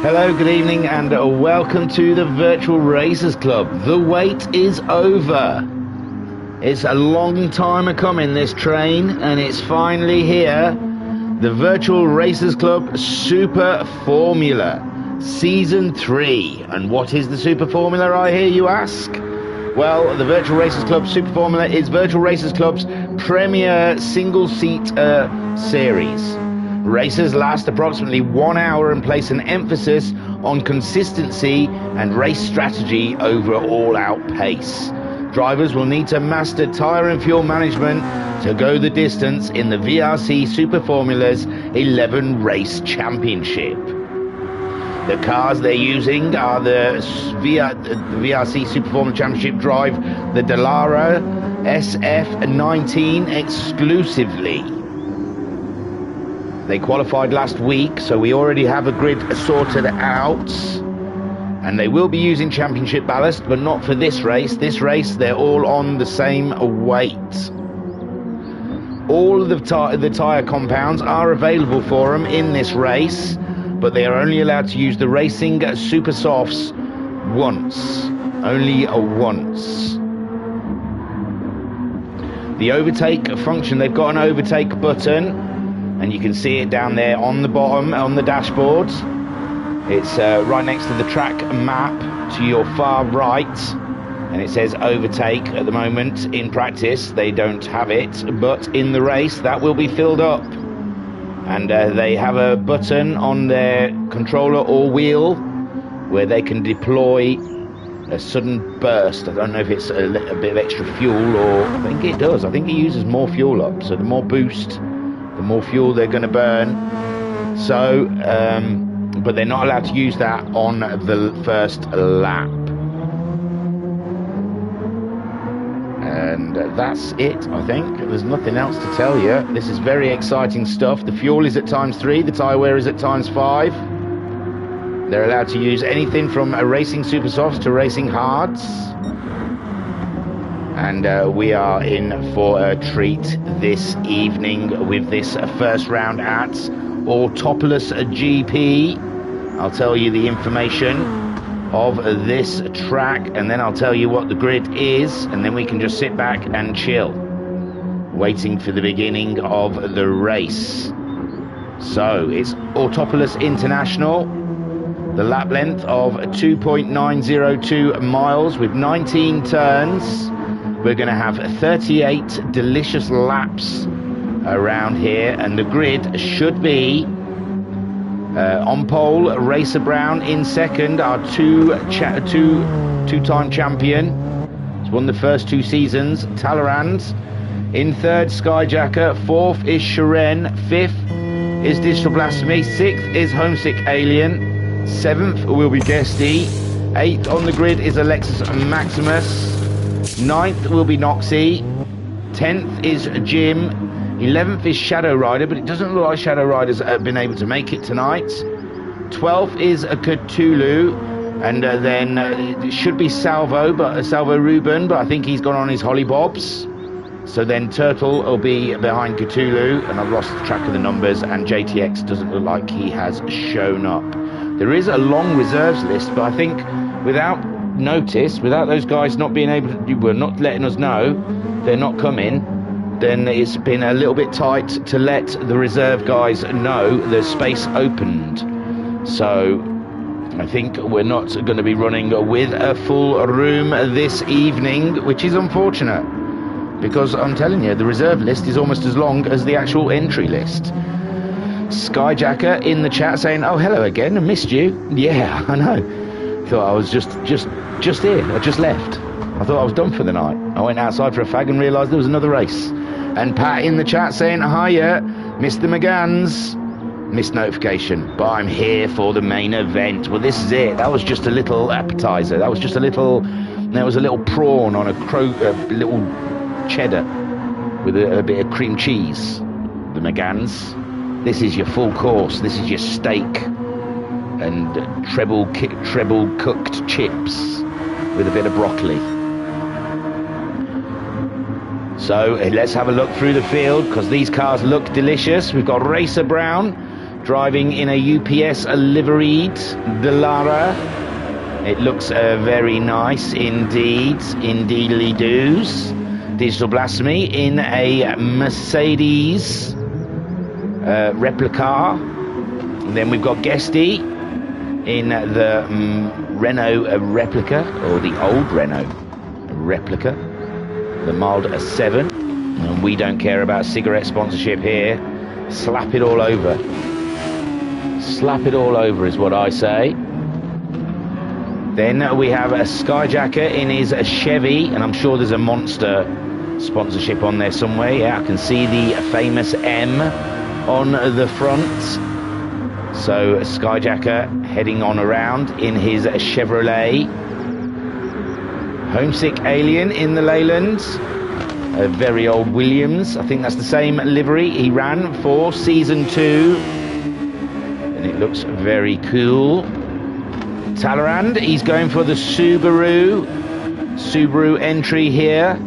Hello, good evening, and welcome to the Virtual Racers Club. The wait is over. It's a long time coming, this train, and it's finally here. The Virtual Racers Club Super Formula, Season 3. And what is the Super Formula, I hear you ask? Well, the Virtual Racers Club Super Formula is Virtual Racers Club's premier single-seat series. Races last approximately 1 hour and place an emphasis on consistency and race strategy over all-out pace. Drivers will need to master tyre and fuel management to go the distance in the VRC Super Formula's 11 Race Championship. The cars they're using are the VRC Super Formula Championship drive, the Dallara SF19 exclusively. They qualified last week, so we already have a grid sorted out. And they will be using championship ballast, but not for this race. This race, they're all on the same weight. All of the tyre compounds are available for them in this race, but they are only allowed to use the Racing Super Softs once. Only once. The overtake function, they've got an overtake button. And you can see it down there on the bottom, on the dashboard. It's right next to the track map to your far right. And it says overtake at the moment. In practice, they don't have it. But in the race, that will be filled up. And they have a button on their controller or wheel where they can deploy a sudden burst. I don't know if it's a bit of extra fuel, or I think it does. I think it uses more fuel up. So the more boost, the more fuel they're going to burn. So, but they're not allowed to use that on the first lap. And that's it, I think. There's nothing else to tell you. This is very exciting stuff. The fuel is at ×3, the tyre wear is at ×5. They're allowed to use anything from a Racing Super Softs to Racing Hards. And we are in for a treat this evening with this first round at Autopolis GP. I'll tell you the information of this track, and then I'll tell you what the grid is, and then we can just sit back and chill, waiting for the beginning of the race. So it's Autopolis International, the lap length of 2.902 miles with 19 turns. We're going to have 38 delicious laps around here, and the grid should be on pole, Racer Brown. In second, our two-time champion. He's won the first 2 seasons, Talleyrand. In third, Skyjacker. Fourth is Sharon. Fifth is Digital Blasphemy. Sixth is Homesick Alien. Seventh will be Guesty. Eighth on the grid is Alexis Maximus. 9th will be Noxie. 10th is Jim. 11th is Shadow Rider, but it doesn't look like Shadow Rider's been able to make it tonight. 12th is a Cthulhu, and then it should be Salvo Ruben, but I think he's gone on his hollybobs. So then Turtle will be behind Cthulhu, and I've lost track of the numbers, and JTX doesn't look like he has shown up. There is a long reserves list, but I think without those guys not being able to, not letting us know they're not coming, then it's been a little bit tight to let the reserve guys know there's space opened. So I think we're not going to be running with a full room this evening, which is unfortunate, because I'm telling you, the reserve list is almost as long as the actual entry list. Skyjacker in the chat saying, "Oh, hello again, I missed you." Yeah, I know. Thought I was just here. I just left. I thought I was done for the night. I went outside for a fag and realised there was another race. And Pat in the chat saying, "Hiya, Mr. McGann's missed notification, but I'm here for the main event." Well, this is it. That was just a little appetizer. There was a little prawn on a little cheddar with a bit of cream cheese. The McGann's. This is your full course. This is your steak and treble cooked chips with a bit of broccoli. So let's have a look through the field, because these cars look delicious. We've got Racer Brown driving in a UPS liveried Dallara. It looks very nice indeed, indeedly doos. Digital Blasphemy in a Mercedes replica. And then we've got Guesty in the Renault replica, or the old Renault replica, the mild 7. And we don't care about cigarette sponsorship here. Slap it all over. Slap it all over is what I say. Then we have a Skyjacker in his Chevy, and I'm sure there's a Monster sponsorship on there somewhere. Yeah, I can see the famous M on the front. So Skyjacker heading on around in his Chevrolet. Homesick Alien in the Leyland. A very old Williams. I think that's the same livery he ran for season 2. And it looks very cool. Talleyrand, he's going for the Subaru entry here.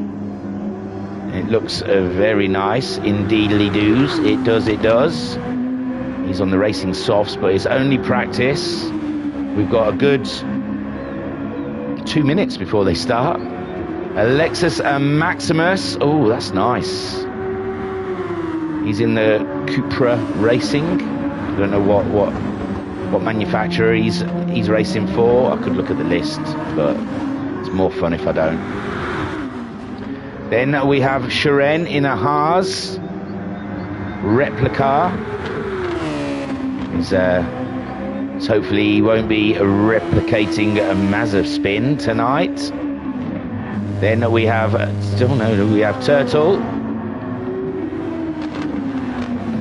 It looks very nice, indeedly doos. It does, it does. He's on the racing softs, but it's only practice. We've got a good 2 minutes before they start. A Lexus Maximus. Oh, that's nice. He's in the Cupra Racing. I don't know what manufacturer he's racing for. I could look at the list, but it's more fun if I don't. Then we have Sharon in a Haas replica. So hopefully he won't be replicating a Mazda spin tonight. Then we have we have Turtle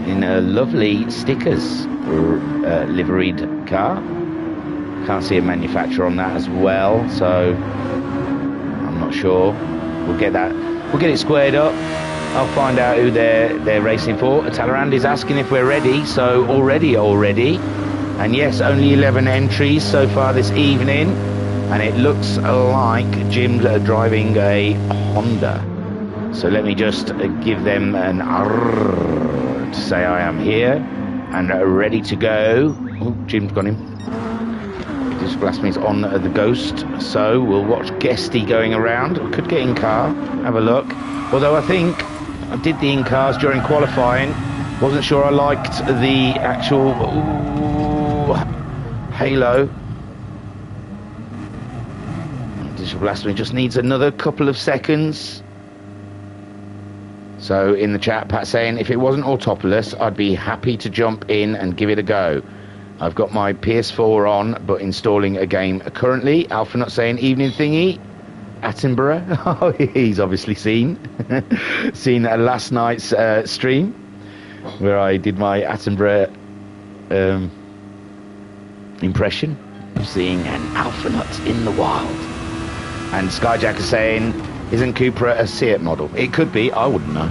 in a lovely stickers liveried car. Can't see a manufacturer on that as well, so I'm not sure. We'll get it squared up. I'll find out who they're racing for. Talleyrand is asking if we're ready, so already. And yes, only 11 entries so far this evening. And it looks like Jim's driving a Honda. So let me just give them an to say I am here and ready to go. Oh, Jim's got him. Digital Blasphemy's on the Ghost. So we'll watch Guesty going around. I could get in car, have a look. Although I think I did the in-cars during qualifying. Wasn't sure I liked the actual halo. Digital Blasphemy just needs another couple of seconds. So in the chat, Pat saying, if it wasn't Autopolis, I'd be happy to jump in and give it a go. I've got my PS4 on, but installing a game currently. Alphanut saying, evening thingy. Attenborough. Oh, he's obviously seen last night's stream where I did my Attenborough impression of seeing an Alphanut in the wild. And Skyjack is saying, isn't Cupra a Seat model? It could be. I wouldn't know.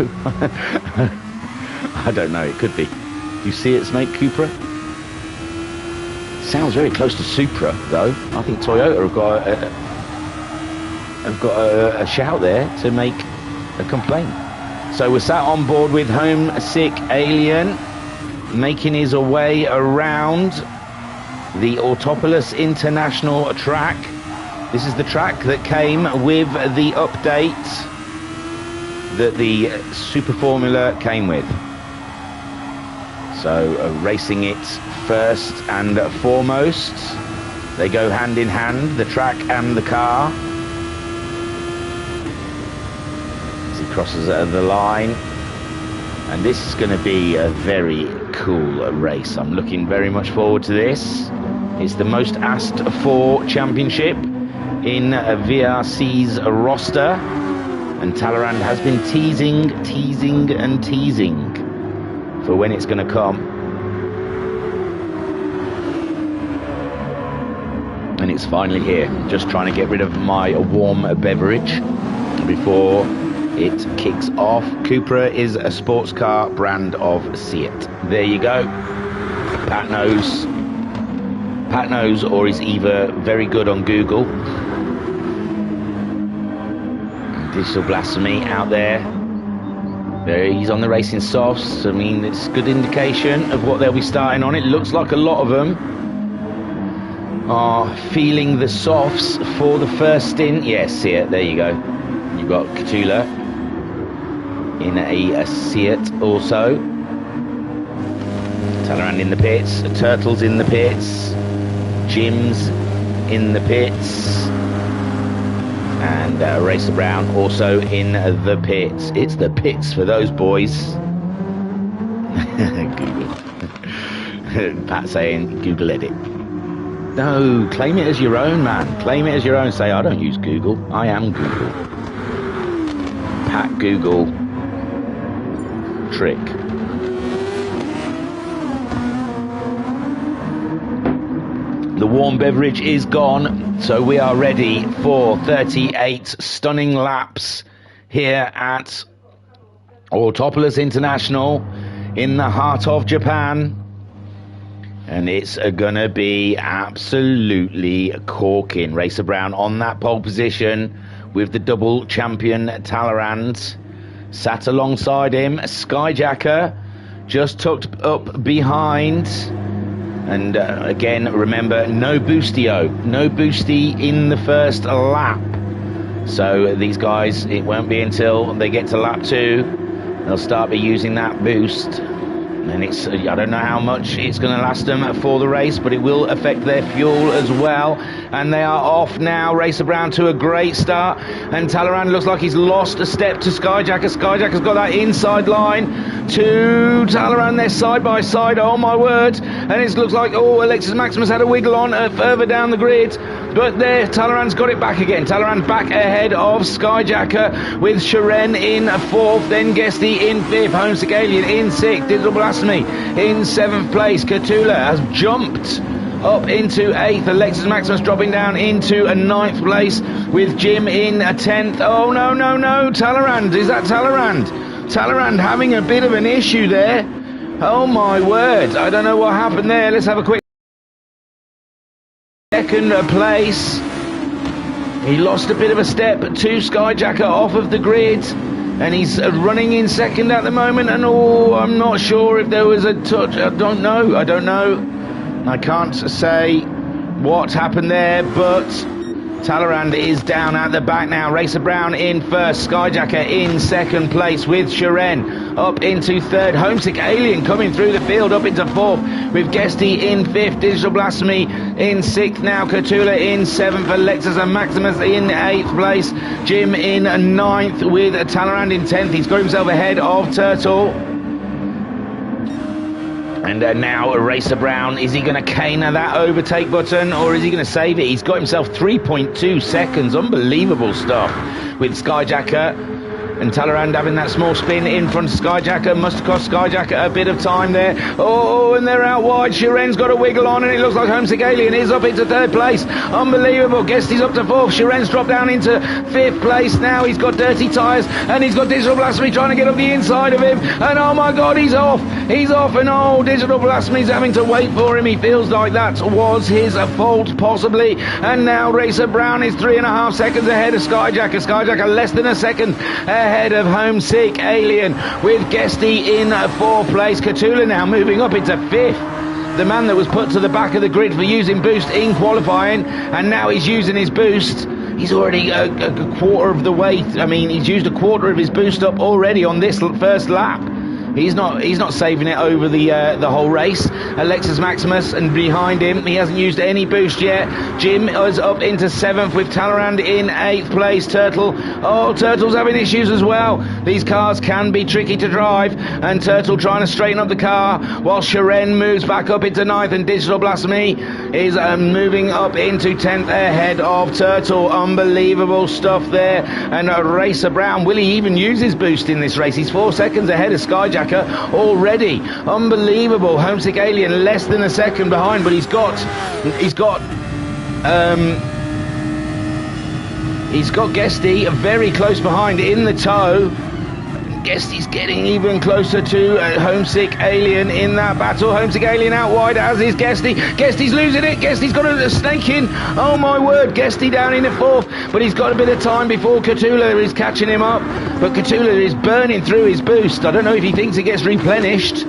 I don't know. It could be. Do you see it make Cupra? Sounds very close to Supra, though. I think Toyota have got a shout there to make a complaint. So we're sat on board with Homesick Alien, making his way around the Autopolis International track. This is the track that came with the update that the Super Formula came with. So racing it first and foremost. They go hand in hand, the track and the car. As he crosses the line. And this is going to be a very cool race. I'm looking very much forward to this. It's the most asked for championship in VRC's roster, and Talleyrand has been teasing for when it's going to come, and it's finally here. Just trying to get rid of my warm beverage before it kicks off. Cupra is a sports car brand of Seat. There you go. Pat knows, or is either very good on Google. Digital Blasphemy out there He's on the racing softs. I mean, it's a good indication of what they'll be starting on. It looks like a lot of them are feeling the softs for the first stint. Yes, see it. There you go. You've got Catula in a Seat also. Talleyrand in the pits. Turtle's in the pits. Jim's in the pits. And Racer Brown also in the pits. It's the pits for those boys. Google. Pat saying Google edit. No, claim it as your own, man. Claim it as your own. Say, I don't use Google. I am Google. Pat Google trick. The warm beverage is gone, so we are ready for 38 stunning laps here at Autopolis International in the heart of Japan. And it's gonna be absolutely corking. Racer Brown on that pole position with the double champion Talleyrand. Sat alongside him, Skyjacker just tucked up behind. And again, remember, no boostio, no boosty in the first lap. So these guys, it won't be until they get to lap 2, they'll start by using that boost. And it's, I don't know how much it's going to last them for the race, but it will affect their fuel as well. And they are off now. Racer Brown to a great start. And Talleyrand looks like he's lost a step to Skyjacker. Skyjacker's got that inside line to Talleyrand. They're side by side. Oh my word. And it looks like, oh, Alexis Maximus had a wiggle on further down the grid. But there, Talleyrand's got it back again. Talleyrand back ahead of Skyjacker with Sharen in 4th, then Guesty in 5th, Homesick Alien in 6th, Digital Blasphemy in 7th place. Catula has jumped up into 8th. Alexis Maximus dropping down into a 9th place with Jim in a 10th. Oh, no, no, no. Talleyrand. Is that Talleyrand? Talleyrand having a bit of an issue there. Oh, my word. I don't know what happened there. Let's have a quick... Second place. He lost a bit of a step to Skyjacker off of the grid. And he's running in second at the moment. And oh, I'm not sure if there was a touch. I don't know. I can't say what happened there, but Talleyrand is down at the back now. Racer Brown in 1st, Skyjacker in 2nd place with Sharen up into 3rd. Homesick Alien coming through the field up into 4th with Guesty in 5th. Digital Blasphemy in 6th now. Catula in 7th. Alexis and Maximus in 8th place. Jim in 9th with Talleyrand in 10th. He's got himself ahead of Turtle. And now Racer Brown, is he going to cane that overtake button or is he going to save it? He's got himself 3.2 seconds. Unbelievable stuff with Skyjacker. And Talleyrand having that small spin in front of Skyjacker. Must have cost Skyjacker a bit of time there. Oh, and they're out wide. Sharen's got a wiggle on, and it looks like Homesick Alien is up into 3rd place. Unbelievable. Guesty's up to 4th. Sharen's dropped down into 5th place now. He's got dirty tyres, and he's got Digital Blasphemy trying to get up the inside of him. And oh my God, he's off. He's off, and oh, Digital Blasphemy's having to wait for him. He feels like that was his fault, possibly. And now Racer Brown is 3.5 seconds ahead of Skyjacker. Skyjacker less than a second ahead of Homesick Alien with Guesty in 4th place. Catula now moving up into 5th. The man that was put to the back of the grid for using boost in qualifying, and now he's using his boost. He's already a quarter of the way. I mean, he's used a quarter of his boost up already on this first lap. He's not saving it over the whole race. Alexis Maximus, and behind him, he hasn't used any boost yet. Jim is up into 7th with Talleyrand in 8th place. Turtle's having issues as well. These cars can be tricky to drive, and Turtle trying to straighten up the car while Sharen moves back up into 9th, and Digital Blasphemy is moving up into 10th ahead of Turtle. Unbelievable stuff there. And Racer Brown, will he even use his boost in this race? He's 4 seconds ahead of Skyjacker already. Unbelievable. Homesick Alien less than a second behind, but he's got Guesty very close behind in the tow. Guesty's getting even closer to Homesick Alien in that battle. Homesick Alien out wide, as is Guesty. Guesty's losing it. Guesty's got a snake in. Oh my word, Guesty down in the fourth, but he's got a bit of time before Cthulhu is catching him up. But Cthulhu is burning through his boost. I don't know if he thinks it gets replenished.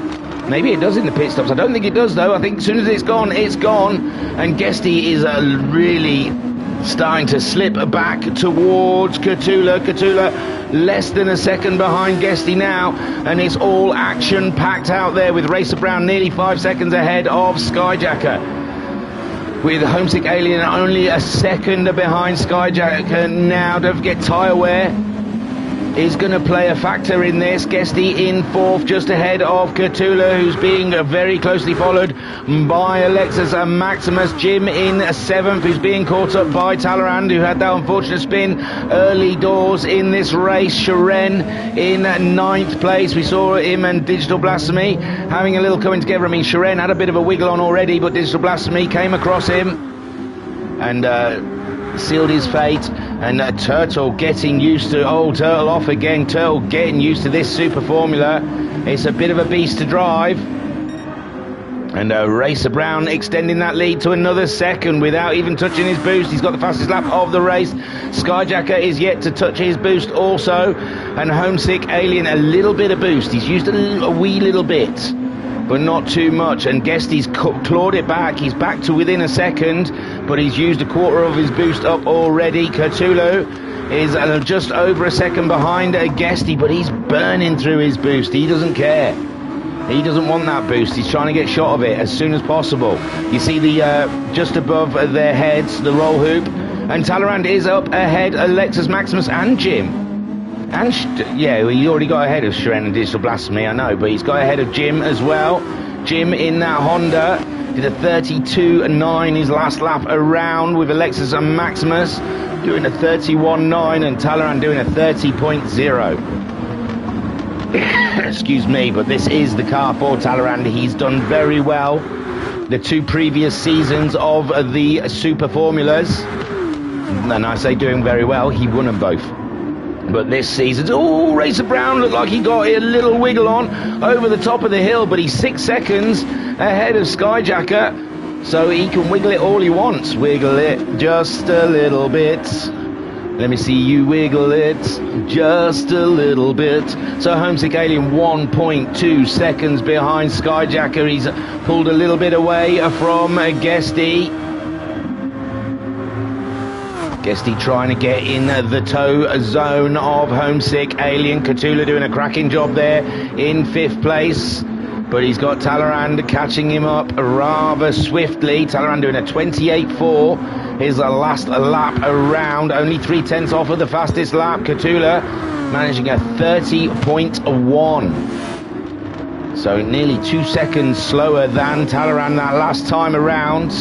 Maybe it does in the pit stops. I don't think it does though. I think as soon as it's gone, it's gone. And Guesty is really starting to slip back towards Cthulhu. Cthulhu less than a second behind Guesty now, and it's all action packed out there with Racer Brown nearly 5 seconds ahead of Skyjacker, with Homesick Alien only a second behind Skyjacker now. Don't forget tyre wear is going to play a factor in this. Guesty in fourth, just ahead of Cthulhu, who's being very closely followed by Alexis and Maximus. Jim in seventh, who's being caught up by Talleyrand, who had that unfortunate spin early doors in this race. Sharon in ninth place. We saw him and Digital Blasphemy having a little coming together. I mean, Sharon had a bit of a wiggle on already, but Digital Blasphemy came across him and sealed his fate. And Turtle getting used to, Turtle off again, Turtle getting used to this super formula. It's a bit of a beast to drive. And Racer Brown extending that lead to another second without even touching his boost. He's got the fastest lap of the race. Skyjacker is yet to touch his boost also. And Homesick Alien, a little bit of boost. He's used a wee little bit, but not too much. And Guesty's clawed it back. He's back to within a second, but he's used a quarter of his boost up already. Cthulhu is just over a second behind Guesty, but he's burning through his boost. He doesn't care. He doesn't want that boost. He's trying to get shot of it as soon as possible. You see the just above their heads, the roll hoop, and Talleyrand is up ahead, Alexis, Maximus and Jim. And yeah, he already got ahead of Sharon and Digital Blasphemy, I know, but he's got ahead of Jim as well. Jim in that Honda did a 32.9 his last lap around, with Alexis and Maximus doing a 31.9 and Talleyrand doing a 30.0. Excuse me, but this is the car for Talleyrand. He's done very well the two previous seasons of the Super Formulas, and I say doing very well, he won them both. But this season, Racer Brown looked like he got a little wiggle on over the top of the hill, but he's 6 seconds ahead of Skyjacker, so he can wiggle it all he wants. Wiggle it just a little bit. Let me see you wiggle it just a little bit. So Homesick Alien 1.2 seconds behind Skyjacker. He's pulled a little bit away from Guesty. Guesty trying to get in the tow zone of Homesick Alien. Cthulhu doing a cracking job there in fifth place, but he's got Talleyrand catching him up rather swiftly. Talleyrand doing a 28.4 his last lap around, only 3/10 off of the fastest lap. Cthulhu managing a 30.1, so nearly 2 seconds slower than Talleyrand that last time around.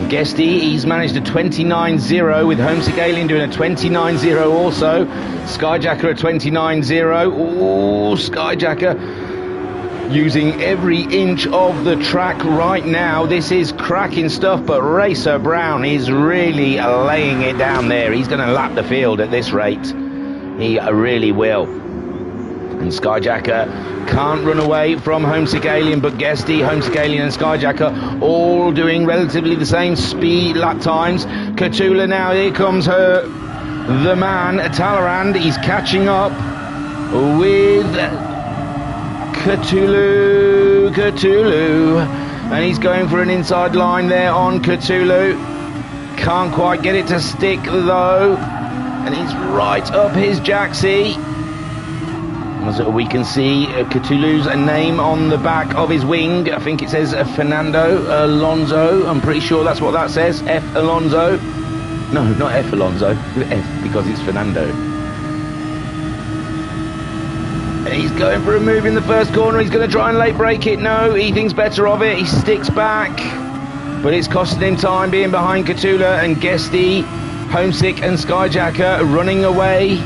Guesty, he's managed a 29.0 with Homesick Alien doing a 29.0 also. Skyjacker a 29.0. Skyjacker using every inch of the track right now. This is cracking stuff, but Racer Brown is really laying it down there. He's going to lap the field at this rate. He really will. And Skyjacker can't run away from Homesick Alien, but Guesty, Homesick Alien and Skyjacker all doing relatively the same speed lap times. Cthulhu now, here comes the man, Talleyrand. He's catching up with Cthulhu, and he's going for an inside line there on Cthulhu. Can't quite get it to stick though, and he's right up his jacksie. We can see Cthulhu's name on the back of his wing. I think it says Fernando Alonso. I'm pretty sure that's what that says. F Alonso. No, not F Alonso. F, because it's Fernando. And he's going for a move in the first corner. He's going to try and late break it. No, he thinks better of it. He sticks back, but it's costing him time being behind Cthulhu and Guesty, Homesick and Skyjacker running away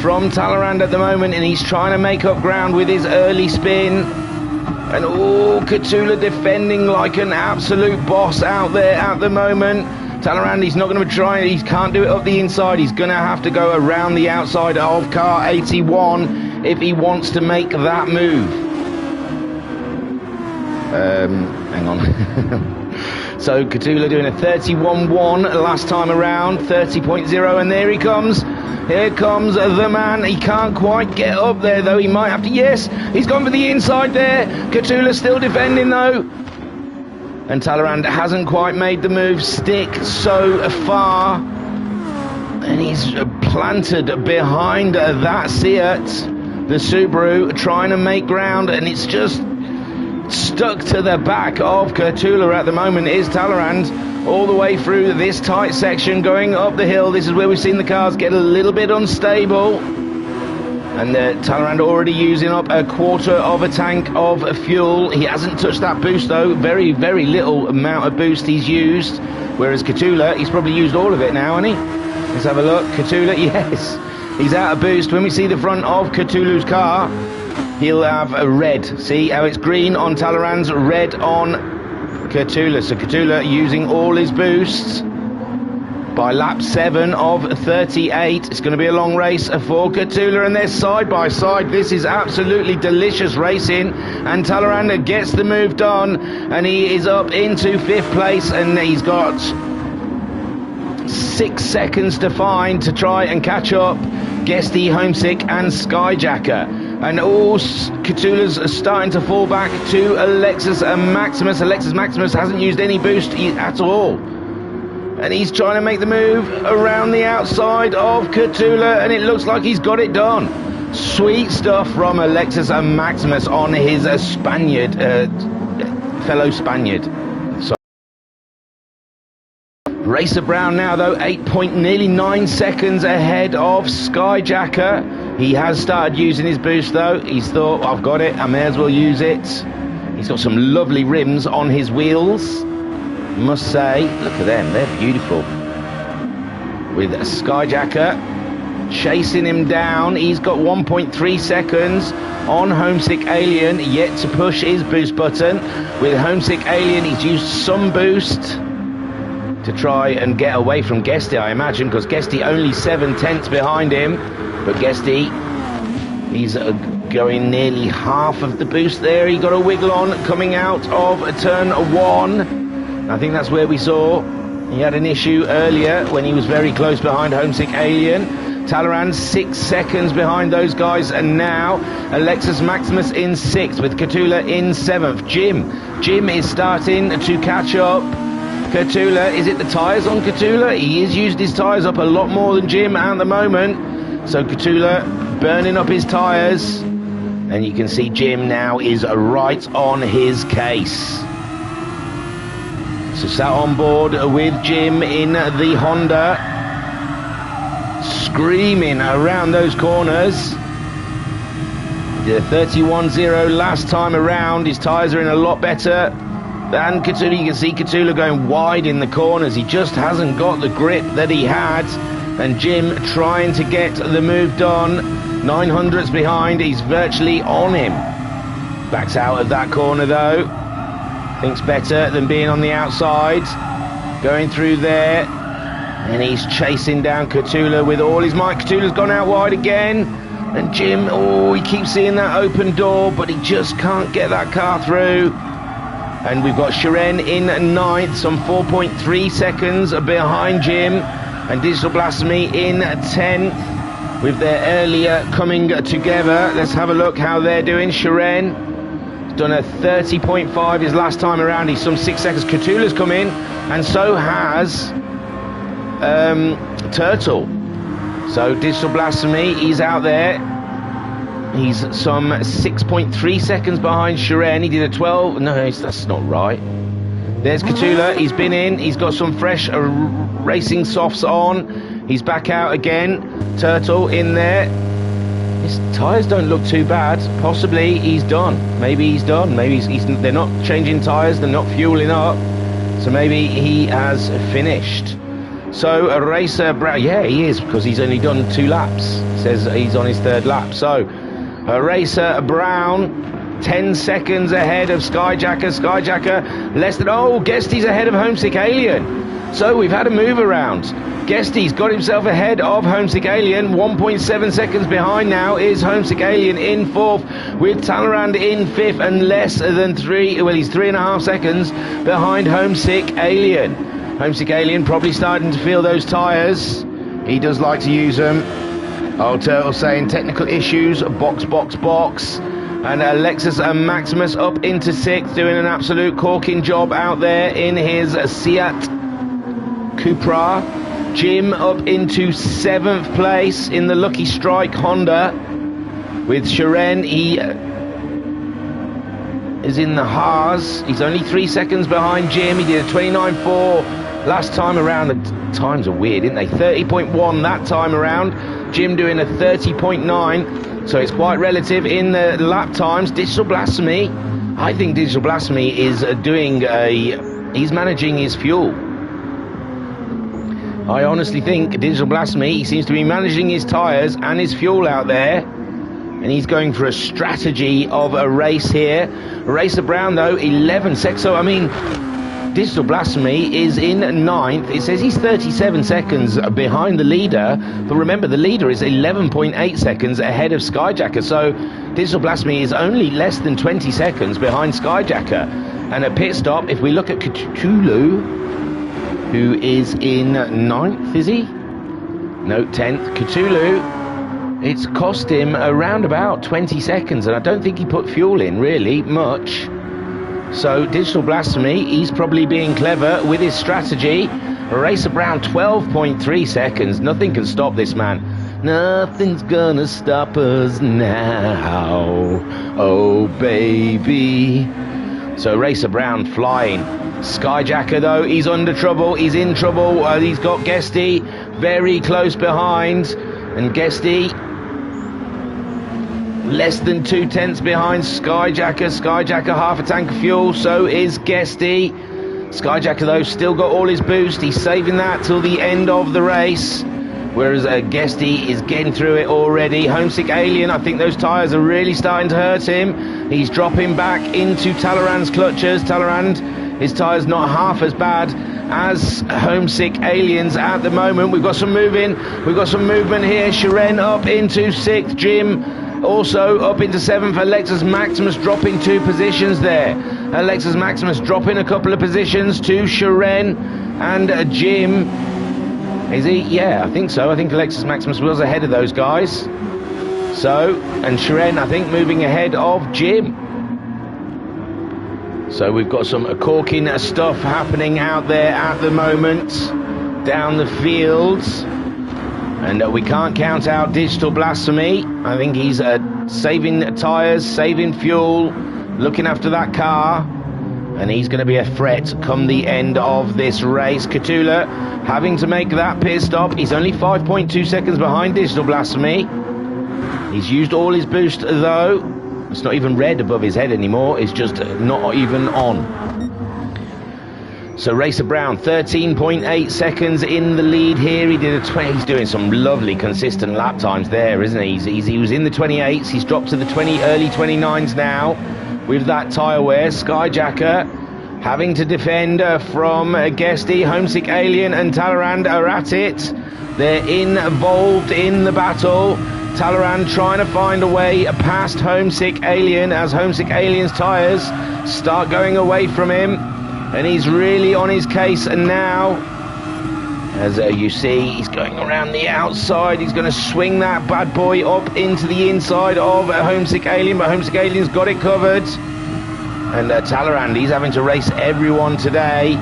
from Talleyrand at the moment, and he's trying to make up ground with his early spin. And Cthulhu defending like an absolute boss out there at the moment. Talleyrand, he's not going to try, he can't do it up the inside. He's going to have to go around the outside of car 81. if he wants to make that move. Hang on. So Catula doing a 31.1 last time around, 30.0, and there he comes. Here comes the man. He can't quite get up there though. He might have to. Yes, he's gone for the inside there. Catula still defending though. And Talleyrand hasn't quite made the move stick so far. And he's planted behind that Seat, the Subaru, trying to make ground, and it's just stuck to the back of Catula at the moment. Is Talleyrand all the way through this tight section going up the hill. This is where we've seen the cars get a little bit unstable. And Talleyrand already using up a quarter of a tank of fuel. He hasn't touched that boost though. Very, very little amount of boost he's used. Whereas Catula, he's probably used all of it now, hasn't he? Let's have a look. Catula, yes. He's out of boost. When we see the front of Catula's car, he'll have a red. See how it's green on Talleyrand's, red on Catula. So Catula using all his boosts by lap 7 of 38. It's going to be a long race for Catula, and they're side by side. This is absolutely delicious racing, and Talleyrand gets the move done, and he is up into 5th place, and he's got 6 seconds to find to try and catch up Guesty, Homesick and Skyjacker. And all Catula's starting to fall back to Alexis Maximus. Alexis Maximus hasn't used any boost at all. And he's trying to make the move around the outside of Catula, and it looks like he's got it done. Sweet stuff from Alexis Maximus on his Spaniard, fellow Spaniard. So, Racer Brown now though, nearly 9 seconds ahead of Skyjacker. He has started using his boost though. He's thought, I've got it, I may as well use it. He's got some lovely rims on his wheels, must say. Look at them, they're beautiful. With Skyjacker chasing him down. He's got 1.3 seconds on Homesick Alien, yet to push his boost button. With Homesick Alien, he's used some boost to try and get away from Guesty, I imagine, because Guesty only 7/10 behind him. But Guesty, he's going nearly half of the boost there. He got a wiggle on coming out of turn 1. I think that's where we saw he had an issue earlier when he was very close behind Homesick Alien. Talleyrand 6 seconds behind those guys, and now Alexis Maximus in 6th with Catula in 7th. Jim is starting to catch up. Catula, is it the tyres on Catula? He has used his tyres up a lot more than Jim at the moment. So Catula burning up his tyres, and you can see Jim now is right on his case. So sat on board with Jim in the Honda, screaming around those corners. Did a 31.0 last time around. His tyres are in a lot better than Catula. You can see Catula going wide in the corners. He just hasn't got the grip that he had. And Jim trying to get the move done. 900ths behind. He's virtually on him. Backs out of that corner though. Thinks better than being on the outside. Going through there. And he's chasing down Catula with all his might. Catula's gone out wide again. And Jim, oh, he keeps seeing that open door, but he just can't get that car through. And we've got Shiren in 9th, some 4.3 seconds behind Jim. And Digital Blasphemy in 10th, with their earlier coming together. Let's have a look how they're doing. Shiren done a 30.5 his last time around. He's some 6 seconds. Catula's come in, and so has Turtle. So Digital Blasphemy, he's out there. He's some 6.3 seconds behind Shiren. He did a 12. No, that's not right. There's Catula. He's been in. He's got some fresh racing softs on. He's back out again. Turtle in there. His tyres don't look too bad. Possibly he's done. Maybe he's done. Maybe they're not changing tyres. They're not fueling up. So maybe he has finished. So a Racer Brown. Yeah, he is, because he's only done 2 laps. Says he's on his 3rd lap. So a Racer Brown, 10 seconds ahead of Skyjacker. Skyjacker less than, oh, Guesty's ahead of Homesick Alien. So we've had a move around. Guesty's got himself ahead of Homesick Alien. 1.7 seconds behind now is Homesick Alien in 4th, with Talleyrand in 5th and less than 3, well, he's 3.5 seconds behind Homesick Alien. Homesick Alien probably starting to feel those tyres. He does like to use them. Old Turtle saying technical issues, box. And Lexus Maximus up into 6th, doing an absolute corking job out there in his Seat Cupra. Jim up into 7th place in the Lucky Strike Honda. With Sharon, he is in the Haas. He's only 3 seconds behind Jim. He did a 29.4 last time around. The times are weird, isn't they? 30.1 that time around. Jim doing a 30.9. So it's quite relative in the lap times. Digital Blasphemy, I think Digital Blasphemy is he's managing his fuel. I honestly think Digital Blasphemy, he seems to be managing his tyres and his fuel out there. And he's going for a strategy of a race here. Racer Brown, though, 11 seconds. So, I mean, Digital Blasphemy is in 9th. It says he's 37 seconds behind the leader. But remember, the leader is 11.8 seconds ahead of Skyjacker. So, Digital Blasphemy is only less than 20 seconds behind Skyjacker. And at pit stop, if we look at Cthulhu, who is in 9th, is he? No, 10th. Cthulhu, it's cost him around about 20 seconds, and I don't think he put fuel in, really, much. So, Digital Blasphemy, he's probably being clever with his strategy. Racer Brown, 12.3 seconds. Nothing can stop this man. Nothing's gonna stop us now. Oh, baby. So, Racer Brown flying. Skyjacker, though, he's under trouble. He's in trouble. He's got Guesty very close behind. And Guesty less than 2/10 behind Skyjacker. Skyjacker half a tank of fuel. So is Guesty. Skyjacker, though, still got all his boost. He's saving that till the end of the race. Whereas Guesty is getting through it already. Homesick Alien, I think those tyres are really starting to hurt him. He's dropping back into Talleyrand's clutches. Talleyrand, his tyres not half as bad as Homesick Aliens at the moment. We've got some movement here. Sharon up into 6th. Jim also up into 7th. Alexis Maximus dropping 2 positions there. Alexis Maximus dropping a couple of positions to Sharon and Jim. Is he? Yeah, I think so. I think Alexis Maximus was ahead of those guys. So, and Sharon, I think, moving ahead of Jim. So we've got some corking stuff happening out there at the moment, down the fields. And we can't count out Digital Blasphemy. I think he's saving tyres, saving fuel, looking after that car. And he's going to be a threat come the end of this race. Cthulhu having to make that pit stop. He's only 5.2 seconds behind Digital Blasphemy. He's used all his boost, though. It's not even red above his head anymore. It's just not even on. So Racer Brown, 13.8 seconds in the lead here. He did a 20. He's doing some lovely consistent lap times there, isn't he? He was in the 28s. He's dropped to the early 29s now with that tyre wear. Skyjacker having to defend from Guesty. Homesick Alien and Talleyrand are at it. They're involved in the battle. Talleyrand trying to find a way past Homesick Alien as Homesick Alien's tyres start going away from him. And he's really on his case now. As you see, he's going around the outside. He's going to swing that bad boy up into the inside of Homesick Alien, but Homesick Alien's got it covered. And Talleyrand, he's having to race everyone today.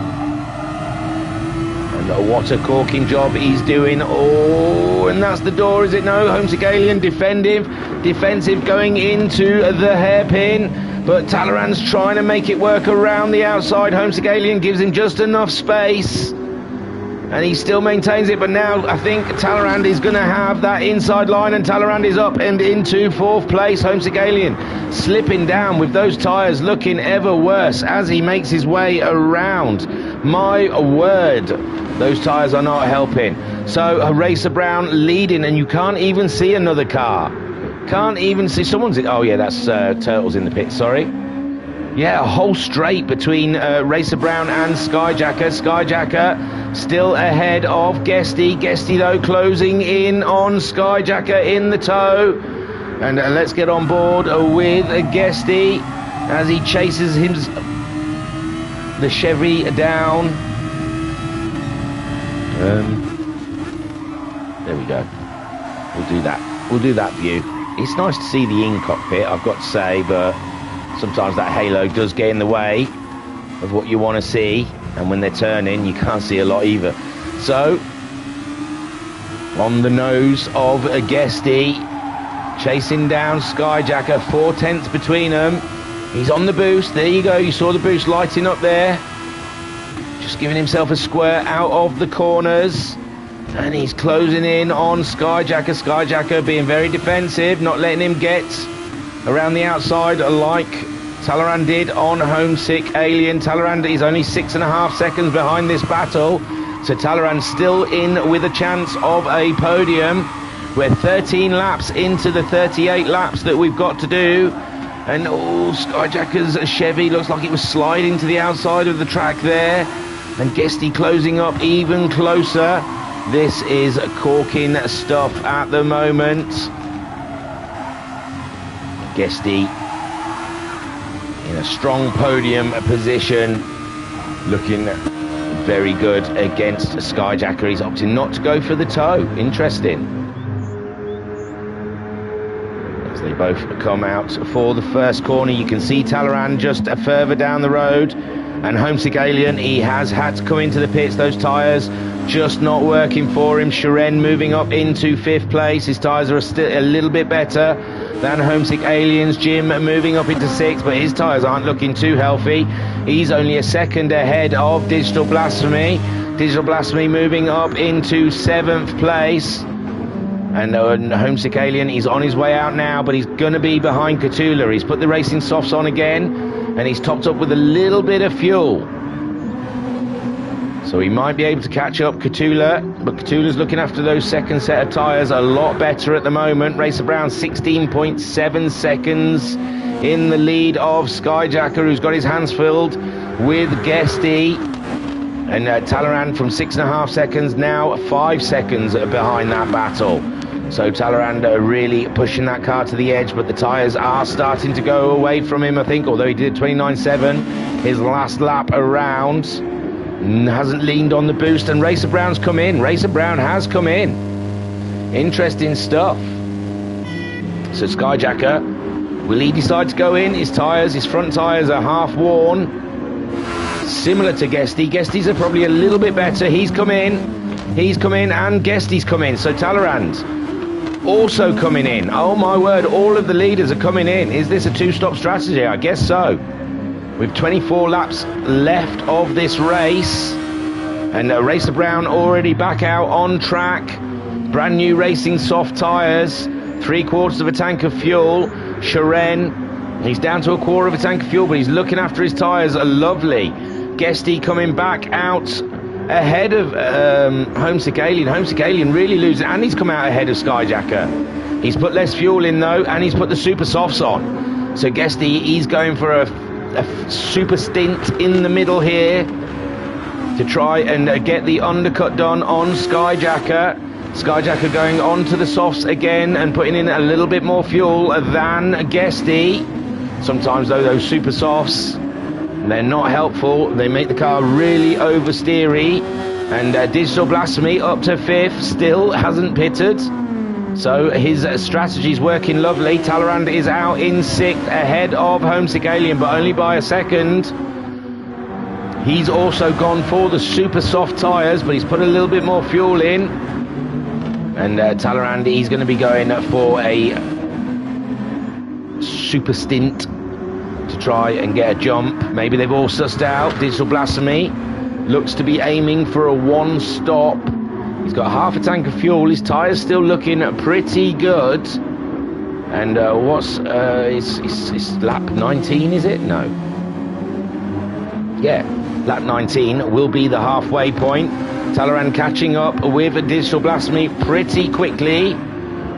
And what a corking job he's doing. Oh, and that's the door, is it? No, Homesick Alien defensive going into the hairpin. But Talleyrand's trying to make it work around the outside. Homesick Alien gives him just enough space. And he still maintains it, but now I think Talleyrand is going to have that inside line, and Talleyrand is up and into 4th place. Homesick Alien slipping down with those tyres looking ever worse as he makes his way around. My word, those tyres are not helping. So Racer Brown leading, and you can't even see another car. Can't even see someone's in. Oh yeah, that's Turtles in the pit, sorry. Yeah, a whole straight between Racer Brown and Skyjacker. Skyjacker still ahead of Guesty. Guesty, though, closing in on Skyjacker in the tow. And let's get on board with Guesty as he chases the Chevy down. There we go. We'll do that. We'll do that view. It's nice to see the in-cockpit, I've got to say, but sometimes that halo does get in the way of what you want to see, and when they're turning, you can't see a lot either. So, on the nose of Guesty, chasing down Skyjacker, 4/10 between them. He's on the boost. There you go. You saw the boost lighting up there. Just giving himself a square out of the corners. And he's closing in on Skyjacker. Skyjacker being very defensive, not letting him get around the outside like Talleyrand did on Homesick Alien. Talleyrand is only 6.5 seconds behind this battle. So Talleyrand still in with a chance of a podium. We're 13 laps into the 38 laps that we've got to do. And Skyjacker's Chevy looks like it was sliding to the outside of the track there. And Guesty closing up even closer. This is corking stuff at the moment. Guesty in a strong podium position, looking very good against Skyjacker. He's opting not to go for the tow. Interesting. As they both come out for the first corner, you can see Talleyrand just further down the road. And Homesick Alien, he has had to come into the pits. Those tyres just not working for him. Sharon moving up into 5th place. His tyres are still a little bit better than Homesick Alien's. Jim moving up into 6th, but his tyres aren't looking too healthy. He's only a second ahead of Digital Blasphemy. Digital Blasphemy moving up into 7th place. And Homesick Alien, he's on his way out now, but he's going to be behind Cthulhu. He's put the racing softs on again, and he's topped up with a little bit of fuel. So he might be able to catch up Cthulhu, but Cthulhu's looking after those second set of tyres a lot better at the moment. Racer Brown 16.7 seconds in the lead of Skyjacker, who's got his hands filled with Guesty. And Talleyrand from 6.5 seconds, now 5 seconds behind that battle. So Talleyrand really pushing that car to the edge, but the tyres are starting to go away from him, I think, although he did 29.7 his last lap around. Hasn't leaned on the boost, and Racer Brown's come in. Racer Brown has come in. Interesting stuff. So Skyjacker, will he decide to go in? His tyres, his front tyres are half worn. Similar to Guesty. Guesty's are probably a little bit better. He's come in, and Guesty's come in. So Talleyrand also coming in. Oh my word, all of the leaders are coming in. Is this a two-stop strategy? I guess so. With 24 laps left of this race, and Racer Brown already back out on track. Brand new racing soft tyres, 3/4 of a tank of fuel. Sharon, he's down to 1/4 of a tank of fuel, but he's looking after his tyres. Lovely. Guesty coming back out ahead of Homesick Alien. Homesick Alien really losing, and he's come out ahead of Skyjacker. He's put less fuel in though, and he's put the super softs on. So Guesty, he's going for a super stint in the middle here to try and get the undercut done on Skyjacker. Skyjacker going on to the softs again and putting in a little bit more fuel than Guesty. Sometimes though, those super softs, they're not helpful. They make the car really oversteery. And Digital Blasphemy up to 5th, still hasn't pitted. So his strategy's working lovely. Talleyrand is out in 6th ahead of Homesick Alien, but only by a second. He's also gone for the super soft tyres, but he's put a little bit more fuel in. And Talleyrand, he's going to be going for a super stint to try and get a jump. Maybe they've all sussed out. Digital Blasphemy looks to be aiming for a one-stop. He's got half a tank of fuel. His tyres still looking pretty good. And it's lap 19, is it? No. Yeah, lap 19 will be the halfway point. Talleyrand catching up with Digital Blasphemy pretty quickly.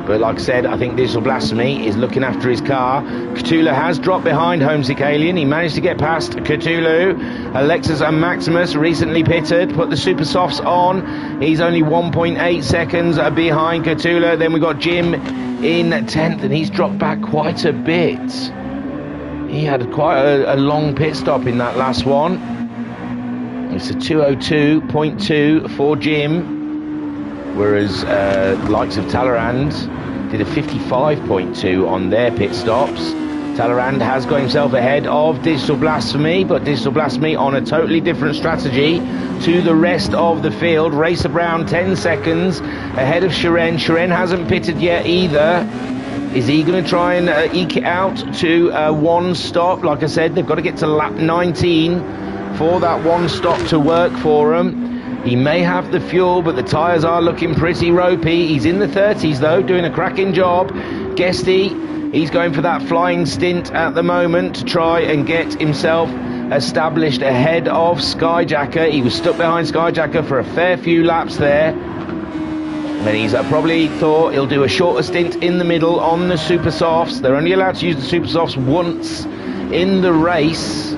But like I said, I think Digital Blasphemy is looking after his car. Cthulhu has dropped behind Homesick Alien. He managed to get past Cthulhu. Alexis and Maximus recently pitted, put the Super Softs on. He's only 1.8 seconds behind Cthulhu. Then we've got Jim in 10th, and he's dropped back quite a bit. He had quite a long pit stop in that last one. It's a 2:02.2 for Jim, whereas likes of Talleyrand did a 55.2 on their pit stops. Talleyrand has got himself ahead of Digital Blasphemy, but Digital Blasphemy on a totally different strategy to the rest of the field. Racer Brown 10 seconds ahead of Shiren. Shiren hasn't pitted yet either. Is he going to try and eke it out to one stop? Like I said, they've got to get to lap 19 for that one stop to work for him. He may have the fuel, but the tyres are looking pretty ropey. He's in the 30s, though, doing a cracking job. Guesty, he's going for that flying stint at the moment to try and get himself established ahead of Skyjacker. He was stuck behind Skyjacker for a fair few laps there. But he's probably thought he'll do a shorter stint in the middle on the Super Softs. They're only allowed to use the Super Softs once in the race,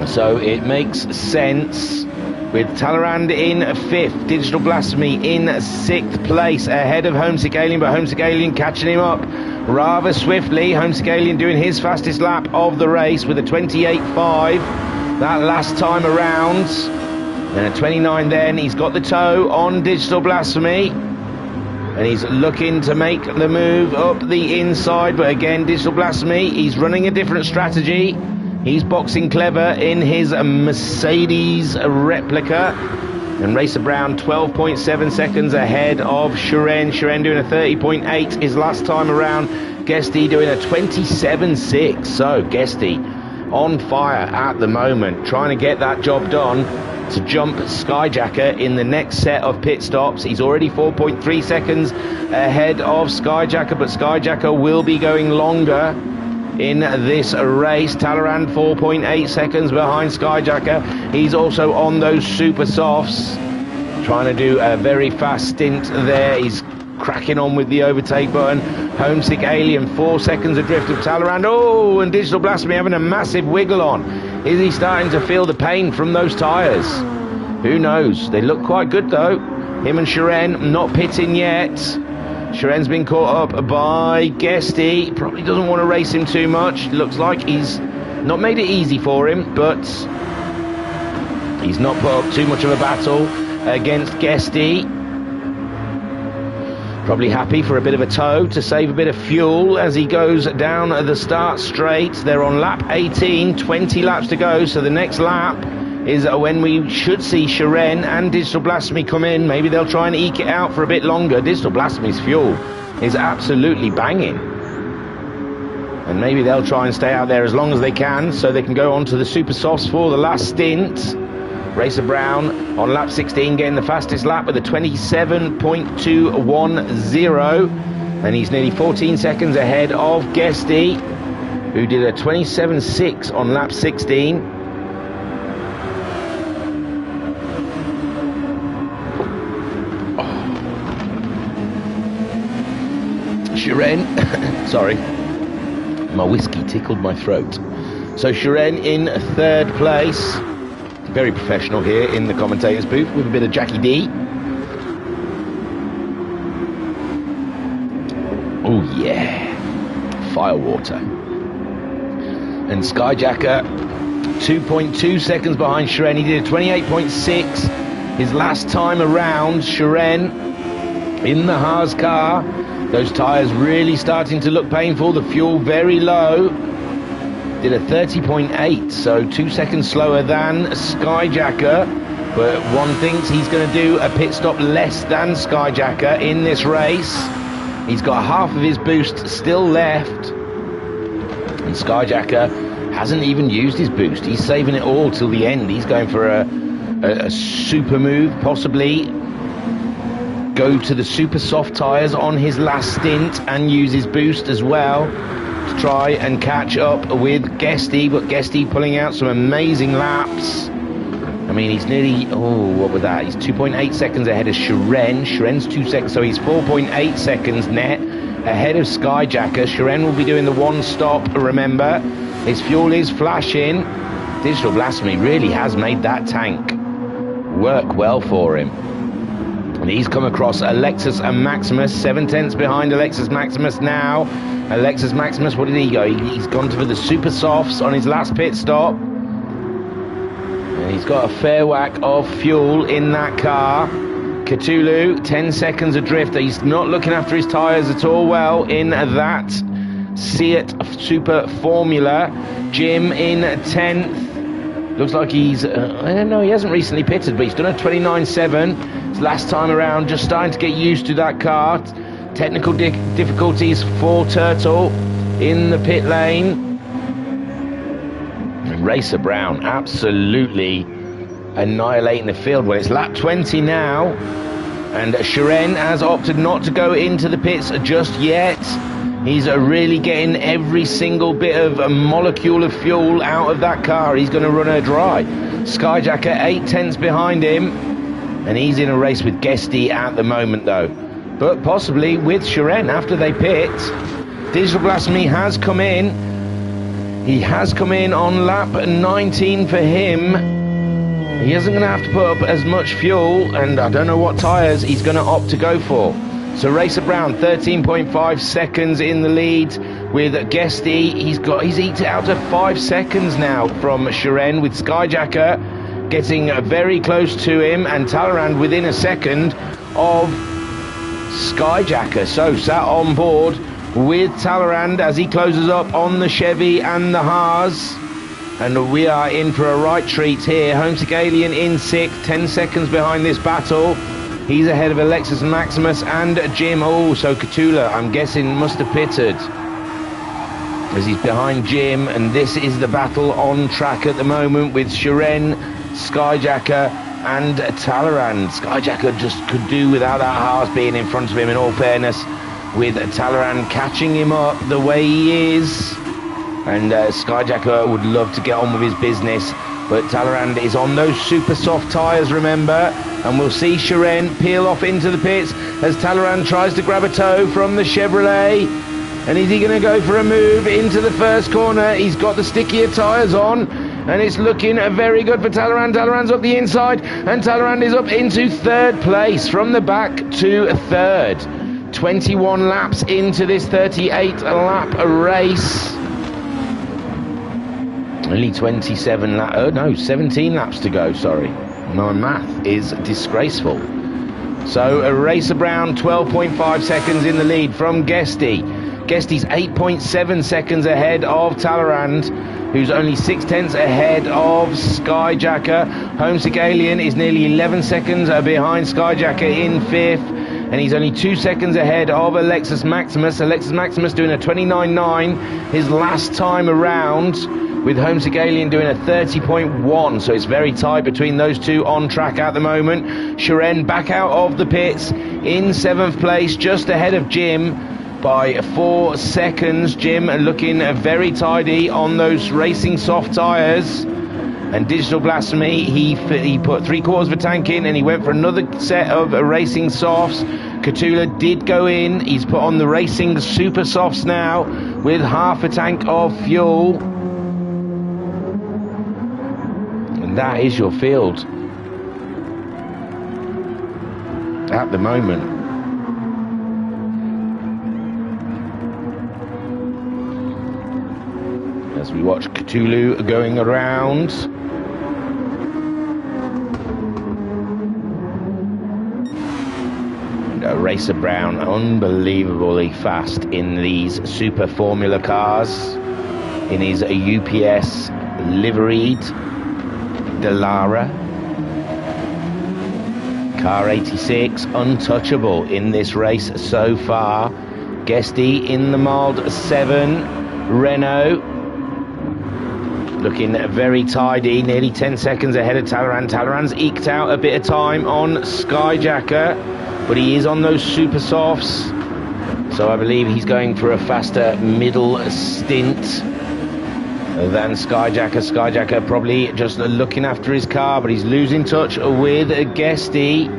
so it makes sense. With Talleyrand in 5th, Digital Blasphemy in 6th place, ahead of Homesick Alien, but Homesick Alien catching him up rather swiftly. Homesick Alien doing his fastest lap of the race with a 28.5 that last time around. Then a 29 then. He's got the toe on Digital Blasphemy, and he's looking to make the move up the inside, but again, Digital Blasphemy, he's running a different strategy. He's boxing clever in his Mercedes replica. And Racer Brown 12.7 seconds ahead of Shiren. Shiren doing a 30.8 his last time around. Guesty doing a 27.6. So Guesty on fire at the moment, trying to get that job done to jump Skyjacker in the next set of pit stops. He's already 4.3 seconds ahead of Skyjacker, but Skyjacker will be going longer in this race. Talleyrand 4.8 seconds behind Skyjacker. He's also on those Super Softs, trying to do a very fast stint there. He's cracking on with the overtake button. Homesick Alien 4 seconds adrift of Talleyrand. Oh, and Digital Blasphemy having a massive wiggle on. Is he starting to feel the pain from those tyres? Who knows? They look quite good though. Him and Shiren not pitting yet. Shiren's been caught up by Guesty. Probably doesn't want to race him too much. Looks like he's not made it easy for him, but he's not put up too much of a battle against Guesty. Probably happy for a bit of a tow to save a bit of fuel as he goes down the start straight. They're on lap 18, 20 laps to go, so the next lap is when we should see Shiren and Digital Blasphemy come in. Maybe they'll try and eke it out for a bit longer. Digital Blasphemy's fuel is absolutely banging, and maybe they'll try and stay out there as long as they can so they can go on to the Super Softs for the last stint. Racer Brown on lap 16 getting the fastest lap with a 27.210, and he's nearly 14 seconds ahead of Guesty, who did a 27.6 on lap 16. Shiren, sorry, my whiskey tickled my throat. So Shiren in 3rd place. Very professional here in the commentator's booth with a bit of Jackie D. Oh yeah, firewater. And Skyjacker 2.2 seconds behind Shiren. He did a 28.6 his last time around. Shiren in the Haas car. Those tyres really starting to look painful. The fuel very low. Did a 30.8, so 2 seconds slower than Skyjacker. But one thinks he's going to do a pit stop less than Skyjacker in this race. He's got half of his boost still left. And Skyjacker hasn't even used his boost. He's saving it all till the end. He's going for a super move, possibly go to the super soft tyres on his last stint and use his boost as well to try and catch up with Guesty, but Guesty pulling out some amazing laps. I mean, he's nearly, what was that? He's 2.8 seconds ahead of Shiren. Shiren's 2 seconds, so he's 4.8 seconds net ahead of Skyjacker. Shiren will be doing the one stop, remember. His fuel is flashing. Digital Blasphemy really has made that tank work well for him. And he's come across Alexis and Maximus, 7/10 behind Alexis Maximus now. Alexis Maximus, what did he go? He's gone for the super softs on his last pit stop. And he's got a fair whack of fuel in that car. Cthulhu, 10 seconds adrift. He's not looking after his tyres at all well in that Seat Super Formula. Jim in 10th. Looks like he's, I don't know, he hasn't recently pitted, but he's done a 29.7. His last time around, just starting to get used to that car. Technical difficulties for Turtle in the pit lane. And Racer Brown absolutely annihilating the field. Well, it's lap 20 now, and Shiren has opted not to go into the pits just yet. He's really getting every single bit of a molecule of fuel out of that car. He's going to run her dry. Skyjacker 8/10 behind him, and he's in a race with Guesty at the moment though, but possibly with Shiren after they pit. Digital Blasphemy has come in. He has come in on lap 19 for him. He isn't going to have to put up as much fuel, and I don't know what tyres he's going to opt to go for. So Racer Brown, 13.5 seconds in the lead with Guesty. He's eked it out to 5 seconds now from Shiren, with Skyjacker getting very close to him, and Talleyrand within a second of Skyjacker. So sat on board with Talleyrand as he closes up on the Chevy and the Haas. And we are in for a right treat here. Homesick Alien in 6th, 10 seconds behind this battle. He's ahead of Alexis Maximus and Jim. Oh, so Cthulhu, I'm guessing, must have pitted as he's behind Jim. And this is the battle on track at the moment with Shiren, Skyjacker and Talleyrand. Skyjacker just could do without that Haas being in front of him, in all fairness, with Talleyrand catching him up the way he is. And Skyjacker would love to get on with his business, but Talleyrand is on those super soft tyres, remember, and we'll see Shiren peel off into the pits as Talleyrand tries to grab a toe from the Chevrolet. And is he going to go for a move into the first corner? He's got the stickier tyres on, and it's looking very good for Talleyrand. Talleyrand's up the inside, and Talleyrand is up into 3rd place, from the back to 3rd. 21 laps into this 38 lap race. Only 17 laps to go, sorry. My math is disgraceful. So Racer Brown, 12.5 seconds in the lead from Guesty. Guesty's 8.7 seconds ahead of Talleyrand, who's only 6/10 ahead of Skyjacker. Homesick Alien is nearly 11 seconds behind Skyjacker in 5th. And he's only 2 seconds ahead of Alexis Maximus. Alexis Maximus doing a 29.9 his last time around, with Homesick Alien doing a 30.1. So it's very tight between those two on track at the moment. Shiren back out of the pits in 7th place, just ahead of Jim by 4 seconds. Jim looking very tidy on those racing soft tyres. And Digital Blasphemy, he put 3/4 of a tank in, and he went for another set of racing softs. Cthulhu did go in. He's put on the racing super softs now with half a tank of fuel. And that is your field at the moment. As we watch Cthulhu going around. Racer Brown, unbelievably fast in these Super Formula cars, in his UPS liveried Delara. Car 86, untouchable in this race so far. Guesty in the mild 7 Renault, looking very tidy, nearly 10 seconds ahead of Talleyrand. Talleyrand's eked out a bit of time on Skyjacker, but he is on those super softs, so I believe he's going for a faster middle stint. than Skyjacker. Skyjacker probably just looking after his car, but he's losing touch with Guesty.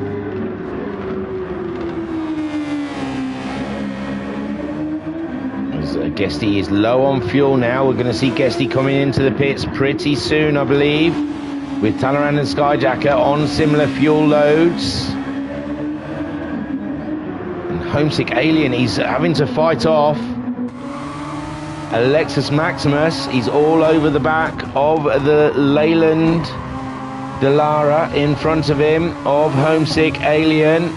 Guesty is low on fuel now. We're going to see Guesty coming into the pits pretty soon, I believe, with Talleyrand and Skyjacker on similar fuel loads. And Homesick Alien, he's having to fight off Alexis Maximus. He's all over the back of the Leyland Delara in front of him, of Homesick Alien,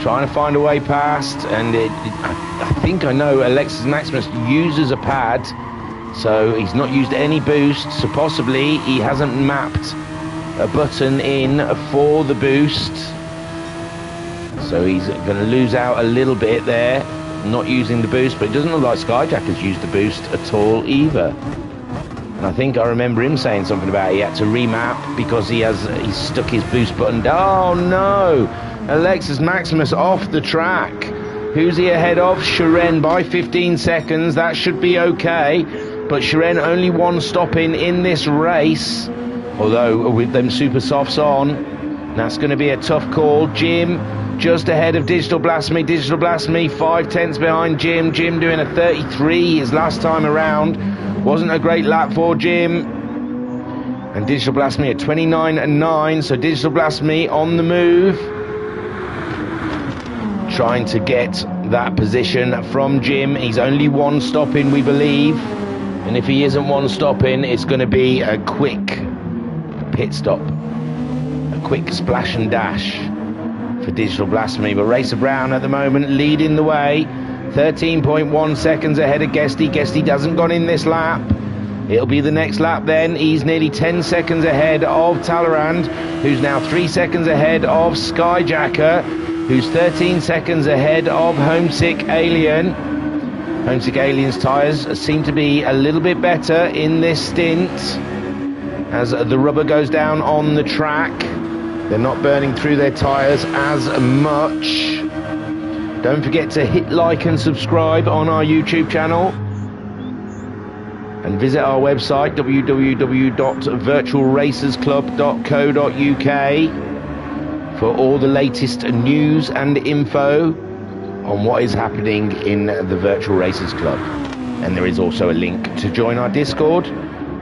trying to find a way past. And I think I know Alexis Maximus uses a pad, so he's not used any boost, so possibly he hasn't mapped a button in for the boost, so he's going to lose out a little bit there, not using the boost. But it doesn't look like Skyjacker's used the boost at all either. And I think I remember him saying something about he had to remap because he's stuck his boost button down. Oh no, Alexis Maximus off the track. Who's he ahead of? Shiren by 15 seconds. That should be okay. But Shiren only one stopping in this race, although with them super softs on, that's going to be a tough call. Jim just ahead of Digital Blasphemy. Digital Blasphemy 5/10 behind Jim. Jim doing a 33 his last time around. Wasn't a great lap for Jim. And Digital Blasphemy at 29.9. So Digital Blasphemy on the move, trying to get that position from Jim. He's only one stopping, we believe, and if he isn't one stopping, it's going to be a quick pit stop, a quick splash and dash for Digital Blasphemy. But Racer Brown at the moment leading the way, 13.1 seconds ahead of Guesty. Guesty hasn't gone in this lap. It'll be the next lap then. He's nearly 10 seconds ahead of Talleyrand, who's now 3 seconds ahead of Skyjacker, who's 13 seconds ahead of Homesick Alien. Homesick Alien's tyres seem to be a little bit better in this stint as the rubber goes down on the track. They're not burning through their tyres as much. Don't forget to hit like and subscribe on our YouTube channel, and visit our website www.virtualracersclub.co.uk for all the latest news and info on what is happening in the Virtual Racers Club. And there is also a link to join our Discord,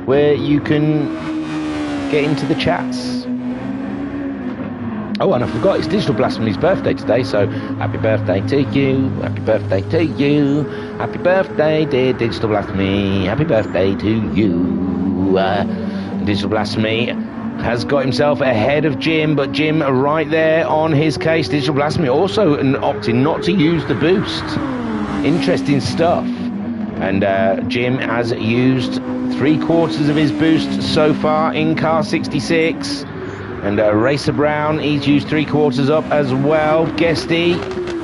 where you can get into the chats. Oh, and I forgot, it's Digital Blasphemy's birthday today, so happy birthday to you, happy birthday to you, happy birthday dear Digital Blasphemy, happy birthday to you. Digital Blasphemy has got himself ahead of Jim, but Jim right there on his case. Digital Blasphemy also opting not to use the boost. Interesting stuff. And Jim has used 3/4 of his boost so far in car 66. And Racer Brown, he's used 3/4 up as well. Guesty,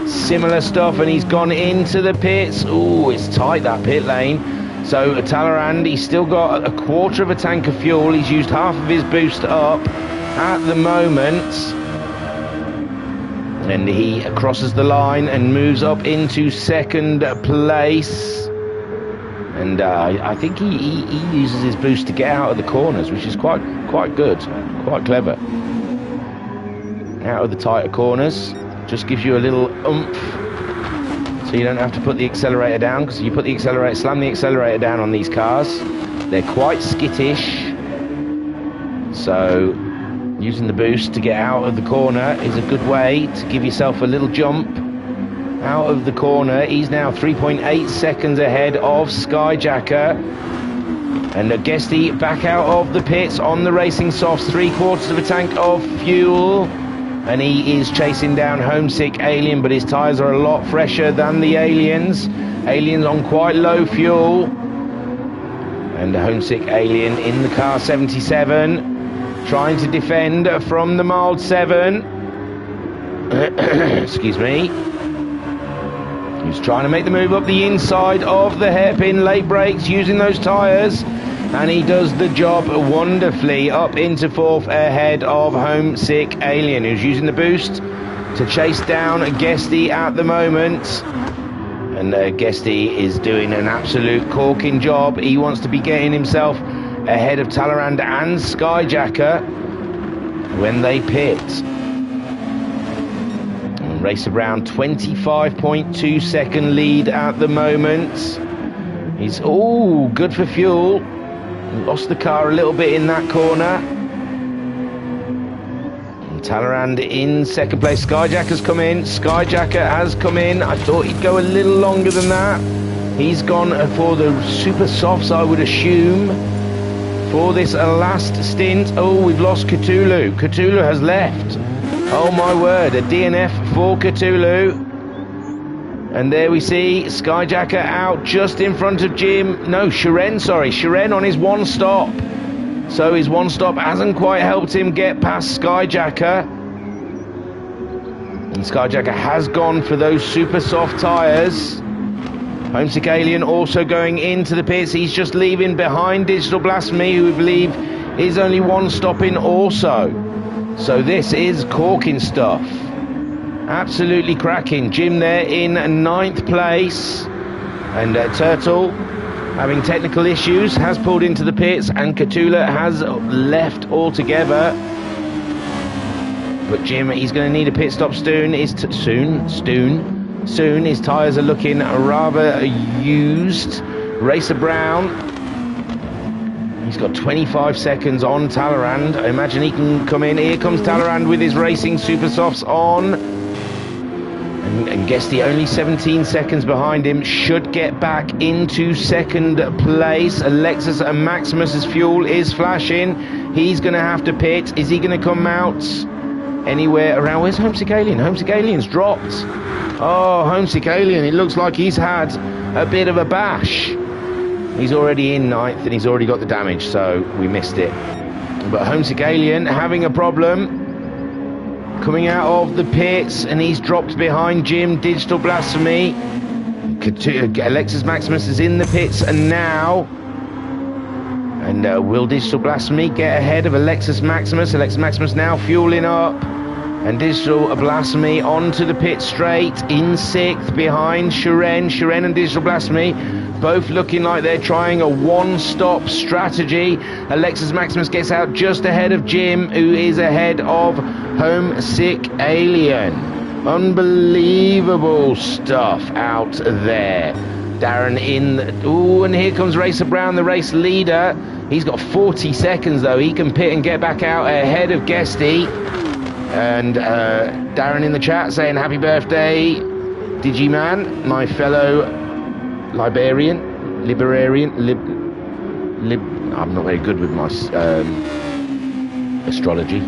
similar stuff, and he's gone into the pits. Ooh, it's tight, that pit lane. So Talleyrand, he's still got 1/4 of a tank of fuel. He's used half of his boost up at the moment, and he crosses the line and moves up into second place. And I think he uses his boost to get out of the corners, which is quite good, quite clever. Out of the tighter corners, just gives you a little oomph, so you don't have to put the accelerator down, because you put the accelerator, slam the accelerator down on these cars, they're quite skittish. So using the boost to get out of the corner is a good way to give yourself a little jump out of the corner. He's now 3.8 seconds ahead of Skyjacker. And Guesty back out of the pits on the racing softs, 3/4 of a tank of fuel. And he is chasing down Homesick Alien, but his tyres are a lot fresher than the Aliens. Aliens on quite low fuel. And Homesick Alien in the car 77, trying to defend from the mild 7. Excuse me. He's trying to make the move up the inside of the hairpin, late brakes, using those tyres, and he does the job wonderfully, up into 4th ahead of Homesick Alien, who's using the boost to chase down Guesty at the moment. And Guesty is doing an absolute corking job. He wants to be getting himself ahead of Talleyrand and Skyjacker when they pit. And Racer Brown, 25.2 second lead at the moment. He's good for fuel. Lost the car a little bit in that corner. Talleyrand in second place. Skyjacker's come in. Skyjacker has come in. I thought he'd go a little longer than that. He's gone for the super softs, I would assume, for this last stint. Oh, we've lost Cthulhu. Cthulhu has left. Oh my word, a DNF for Cthulhu. And there we see Skyjacker out just in front of Jim. No, Shiren, sorry. Shiren on his one stop. So his one stop hasn't quite helped him get past Skyjacker. And Skyjacker has gone for those super soft tyres. Homesick Alien also going into the pits. He's just leaving behind Digital Blasphemy, who we believe is only one stop in also. So this is corking stuff. Absolutely cracking. Jim there in 9th place. And Turtle, having technical issues, has pulled into the pits, and Cthulhu has left altogether. But Jim, he's going to need a pit stop soon. Soon. His tyres are looking rather used. Racer Brown, he's got 25 seconds on Talleyrand. I imagine he can come in. Here comes Talleyrand with his racing super softs on. And Guesty only 17 seconds behind him, should get back into second place. Alexis and Maximus's fuel is flashing. He's going to have to pit. Is he going to come out anywhere around? Where's Homesick Alien? Homesick Alien's dropped. Oh, Homesick Alien, it looks like he's had a bit of a bash. He's already in 9th and he's already got the damage, so we missed it. But Homesick Alien having a problem. Coming out of the pits, and he's dropped behind Jim, Digital Blasphemy. Alexis Maximus is in the pits, and now... And will Digital Blasphemy get ahead of Alexis Maximus? Alexis Maximus now fueling up. And Digital Blasphemy onto the pit straight in 6th behind Shiren. Shiren and Digital Blasphemy both looking like they're trying a one-stop strategy. Alexis Maximus gets out just ahead of Jim, who is ahead of Homesick Alien. Unbelievable stuff out there. Darren in... Ooh, and here comes Racer Brown, the race leader. He's got 40 seconds, though. He can pit and get back out ahead of Guesty. And Darren in the chat saying, happy birthday, Digiman, my fellow librarian. I'm not very good with my astrology.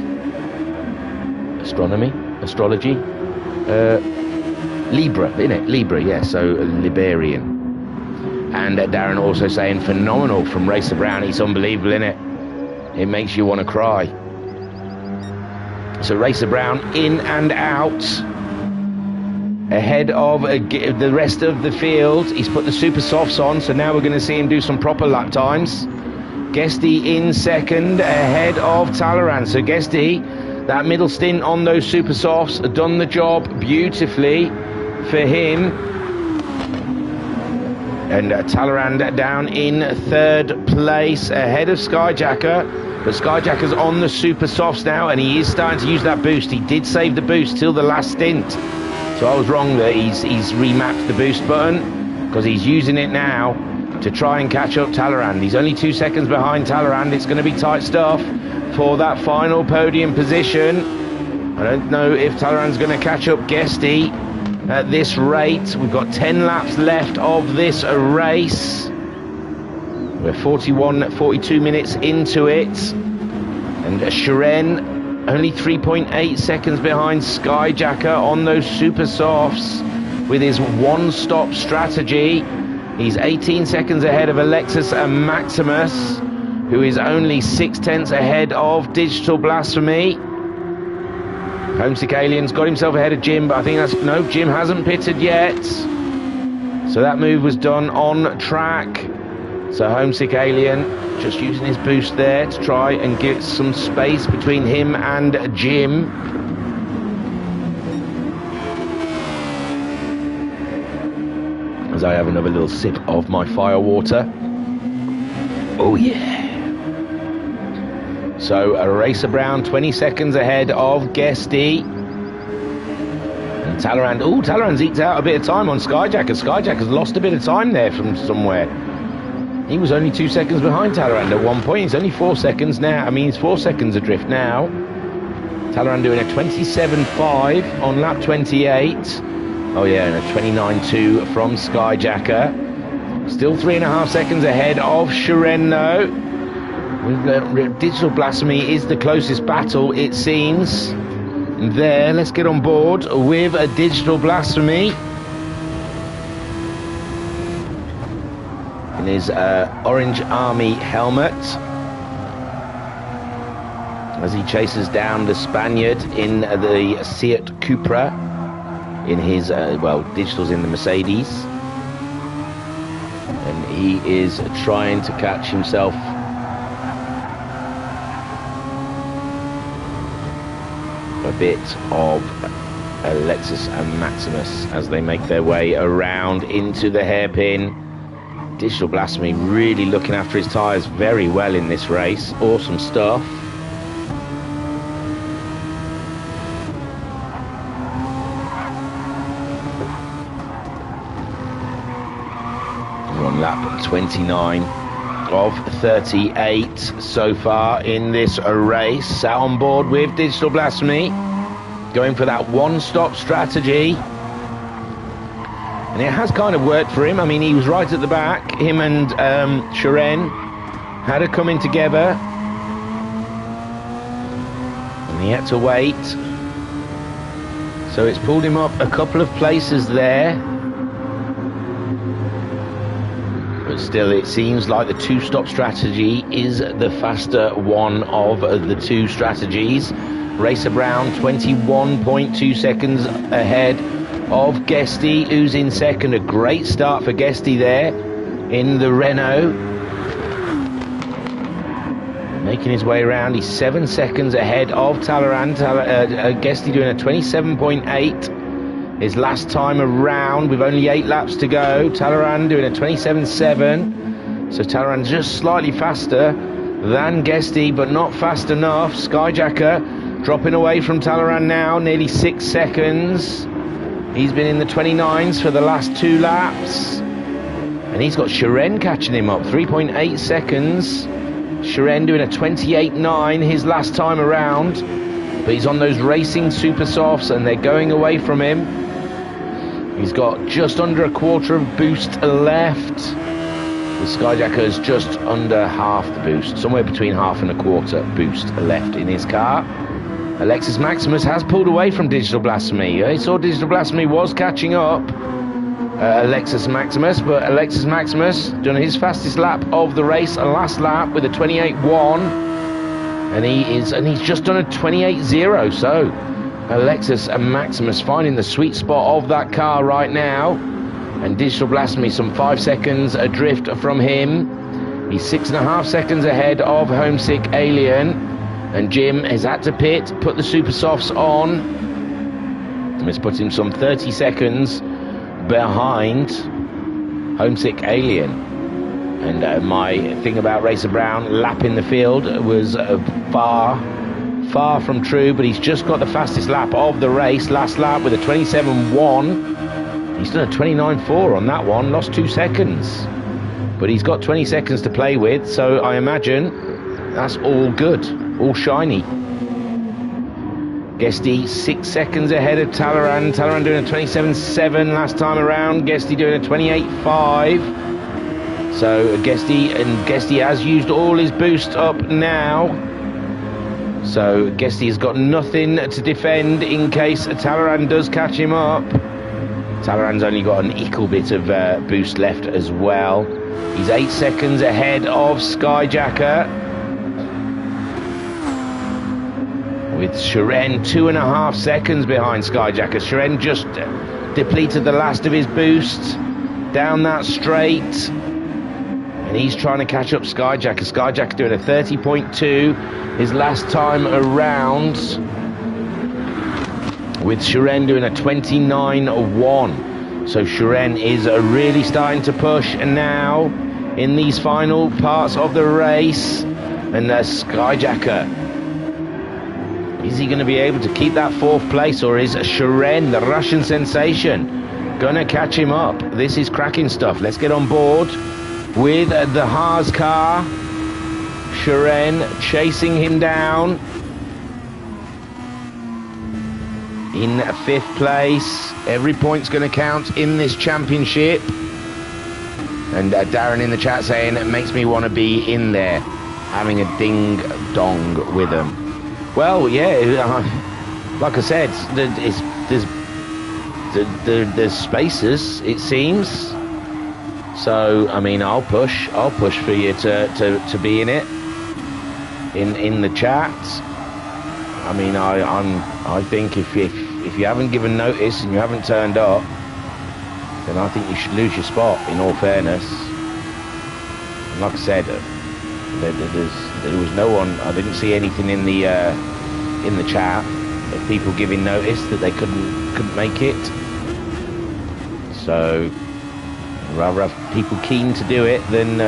Libra, innit? Libra, yeah, so Liberian. And Darren also saying, phenomenal from Racer Brown. He's unbelievable, innit? It makes you want to cry. So Racer Brown in and out ahead of the rest of the field. He's put the super softs on, so now we're going to see him do some proper lap times. Guesty in second ahead of Talleyrand. So Guesty, that middle stint on those super softs, done the job beautifully for him. And Talleyrand down in 3rd place ahead of Skyjacker. But Skyjacker's on the super softs now, and he is starting to use that boost. He did save the boost till the last stint. So I was wrong that he's remapped the boost button, because he's using it now to try and catch up Talleyrand. He's only 2 seconds behind Talleyrand. It's going to be tight stuff for that final podium position. I don't know if Talleyrand's going to catch up Guesty at this rate. We've got 10 laps left of this race. We're 42 minutes into it. And Shiren only 3.8 seconds behind Skyjacker on those super softs with his one-stop strategy. He's 18 seconds ahead of Alexis and Maximus, who is only 6/10 ahead of Digital Blasphemy. Homesick Alien's got himself ahead of Jim, but I think that's... No, Jim hasn't pitted yet. So that move was done on track. So Homesick Alien just using his boost there to try and get some space between him and Jim. as I have another little sip of my fire water. Oh yeah. So Racer Brown 20 seconds ahead of Guesty. And Talleyrand, Talleyrand's eked out a bit of time on Skyjacker. Skyjacker's lost a bit of time there from somewhere. He was only 2 seconds behind Talleyrand at one point. He's only 4 seconds now. I mean, he's 4 seconds adrift now. Talleyrand doing a 27.5 on lap 28. Oh yeah, and a 29.2 from Skyjacker. Still 3.5 seconds ahead of Shiren though. Digital Blasphemy is the closest battle, it seems. And there, let's get on board with a Digital Blasphemy. In his Orange Army helmet. As he chases down the Spaniard in the Seat Cupra. In his, Digital's in the Mercedes. And he is trying to catch himself. A bit of Alexis and Maximus as they make their way around into the hairpin. Digital Blasphemy really looking after his tyres very well in this race. Awesome stuff. We're on lap 29 of 38 so far in this race. Sat on board with Digital Blasphemy, going for that one-stop strategy, and it has kind of worked for him. I mean, he was right at the back. Him and Shiren had it coming together, and he had to wait, so it's pulled him up a couple of places there. But still, it seems like the two-stop strategy is the faster one of the two strategies. Racer Brown 21.2 seconds ahead of Guesty, who's in second. A great start for Guesty there in the Renault. Making his way around, he's 7 seconds ahead of Talleyrand. Guesty doing a 27.8. His last time around with only 8 laps to go. Talleyrand doing a 27.7. So Talleyrand just slightly faster than Guesty, but not fast enough. Skyjacker dropping away from Talleyrand now, nearly 6 seconds. He's been in the 29s for the last 2 laps. And he's got Shiren catching him up, 3.8 seconds. Shiren doing a 28.9 his last time around. But he's on those racing super softs and they're going away from him. He's got just under a quarter of boost left. The Skyjacker's just under half the boost, somewhere between half and a quarter boost left in his car. Alexis Maximus has pulled away from Digital Blasphemy. I saw Digital Blasphemy was catching up Alexis Maximus, but Alexis Maximus done his fastest lap of the race, a last lap with a 28.1. And he's just done a 28.0, so Alexis and Maximus finding the sweet spot of that car right now. And Digital Blasphemy some 5 seconds adrift from him. He's 6.5 seconds ahead of Homesick Alien. And Jim has had to put the super softs on. It's put him some 30 seconds behind Homesick Alien. And my thing about Racer Brown lapping the field was far from true, but he's just got the fastest lap of the race, last lap with a 27.1. He's done a 29.4 on that one, lost 2 seconds. But he's got 20 seconds to play with, so I imagine that's all good, all shiny. Guesty 6 seconds ahead of Talleyrand. Talleyrand doing a 27.7 last time around. Guesty doing a 28.5. So Guesty has used all his boost up now. So Guesty has got nothing to defend in case Talleyrand does catch him up. Talleyrand's only got an equal bit of boost left as well. He's 8 seconds ahead of Skyjacker. With Shiren 2.5 seconds behind Skyjacker. Shiren just depleted the last of his boost down that straight. And he's trying to catch up Skyjacker. Skyjacker doing a 30.2 his last time around. With Shiren doing a 29.1. So Shiren is really starting to push now in these final parts of the race. And Skyjacker, is he going to be able to keep that 4th place, or is Shiren, the Russian sensation, going to catch him up? This is cracking stuff. Let's get on board with the Haas car. Shiren chasing him down in 5th place. Every point's going to count in this championship. And Darren in the chat saying, it makes me want to be in there having a ding dong with them. Well, yeah, like I said, there's spaces, it seems. So I mean, I'll push for you to be in it in the chat. I mean, I think if you haven't given notice and you haven't turned up, then I think you should lose your spot, in all fairness. And like I said, there was no one. I didn't see anything in the chat of people giving notice that they couldn't make it. So I'd rather have people keen to do it than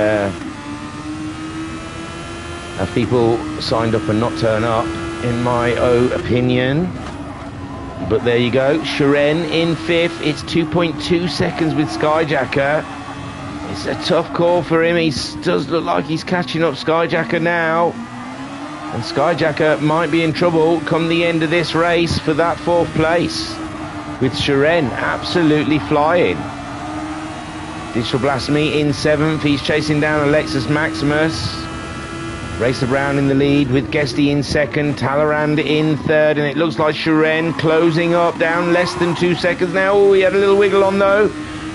have people signed up and not turn up, in my own opinion. But there you go, Shiren in 5th. It's 2.2 seconds with Skyjacker. It's a tough call for him. He does look like he's catching up Skyjacker now. And Skyjacker might be in trouble come the end of this race for that 4th place, with Shiren absolutely flying. Digital Blasphemy in 7th. He's chasing down Alexis Maximus. Racer Brown in the lead with Guesty in 2nd, Talleyrand in 3rd, and it looks like Shiren closing up, down less than 2 seconds now. Oh, he had a little wiggle on though,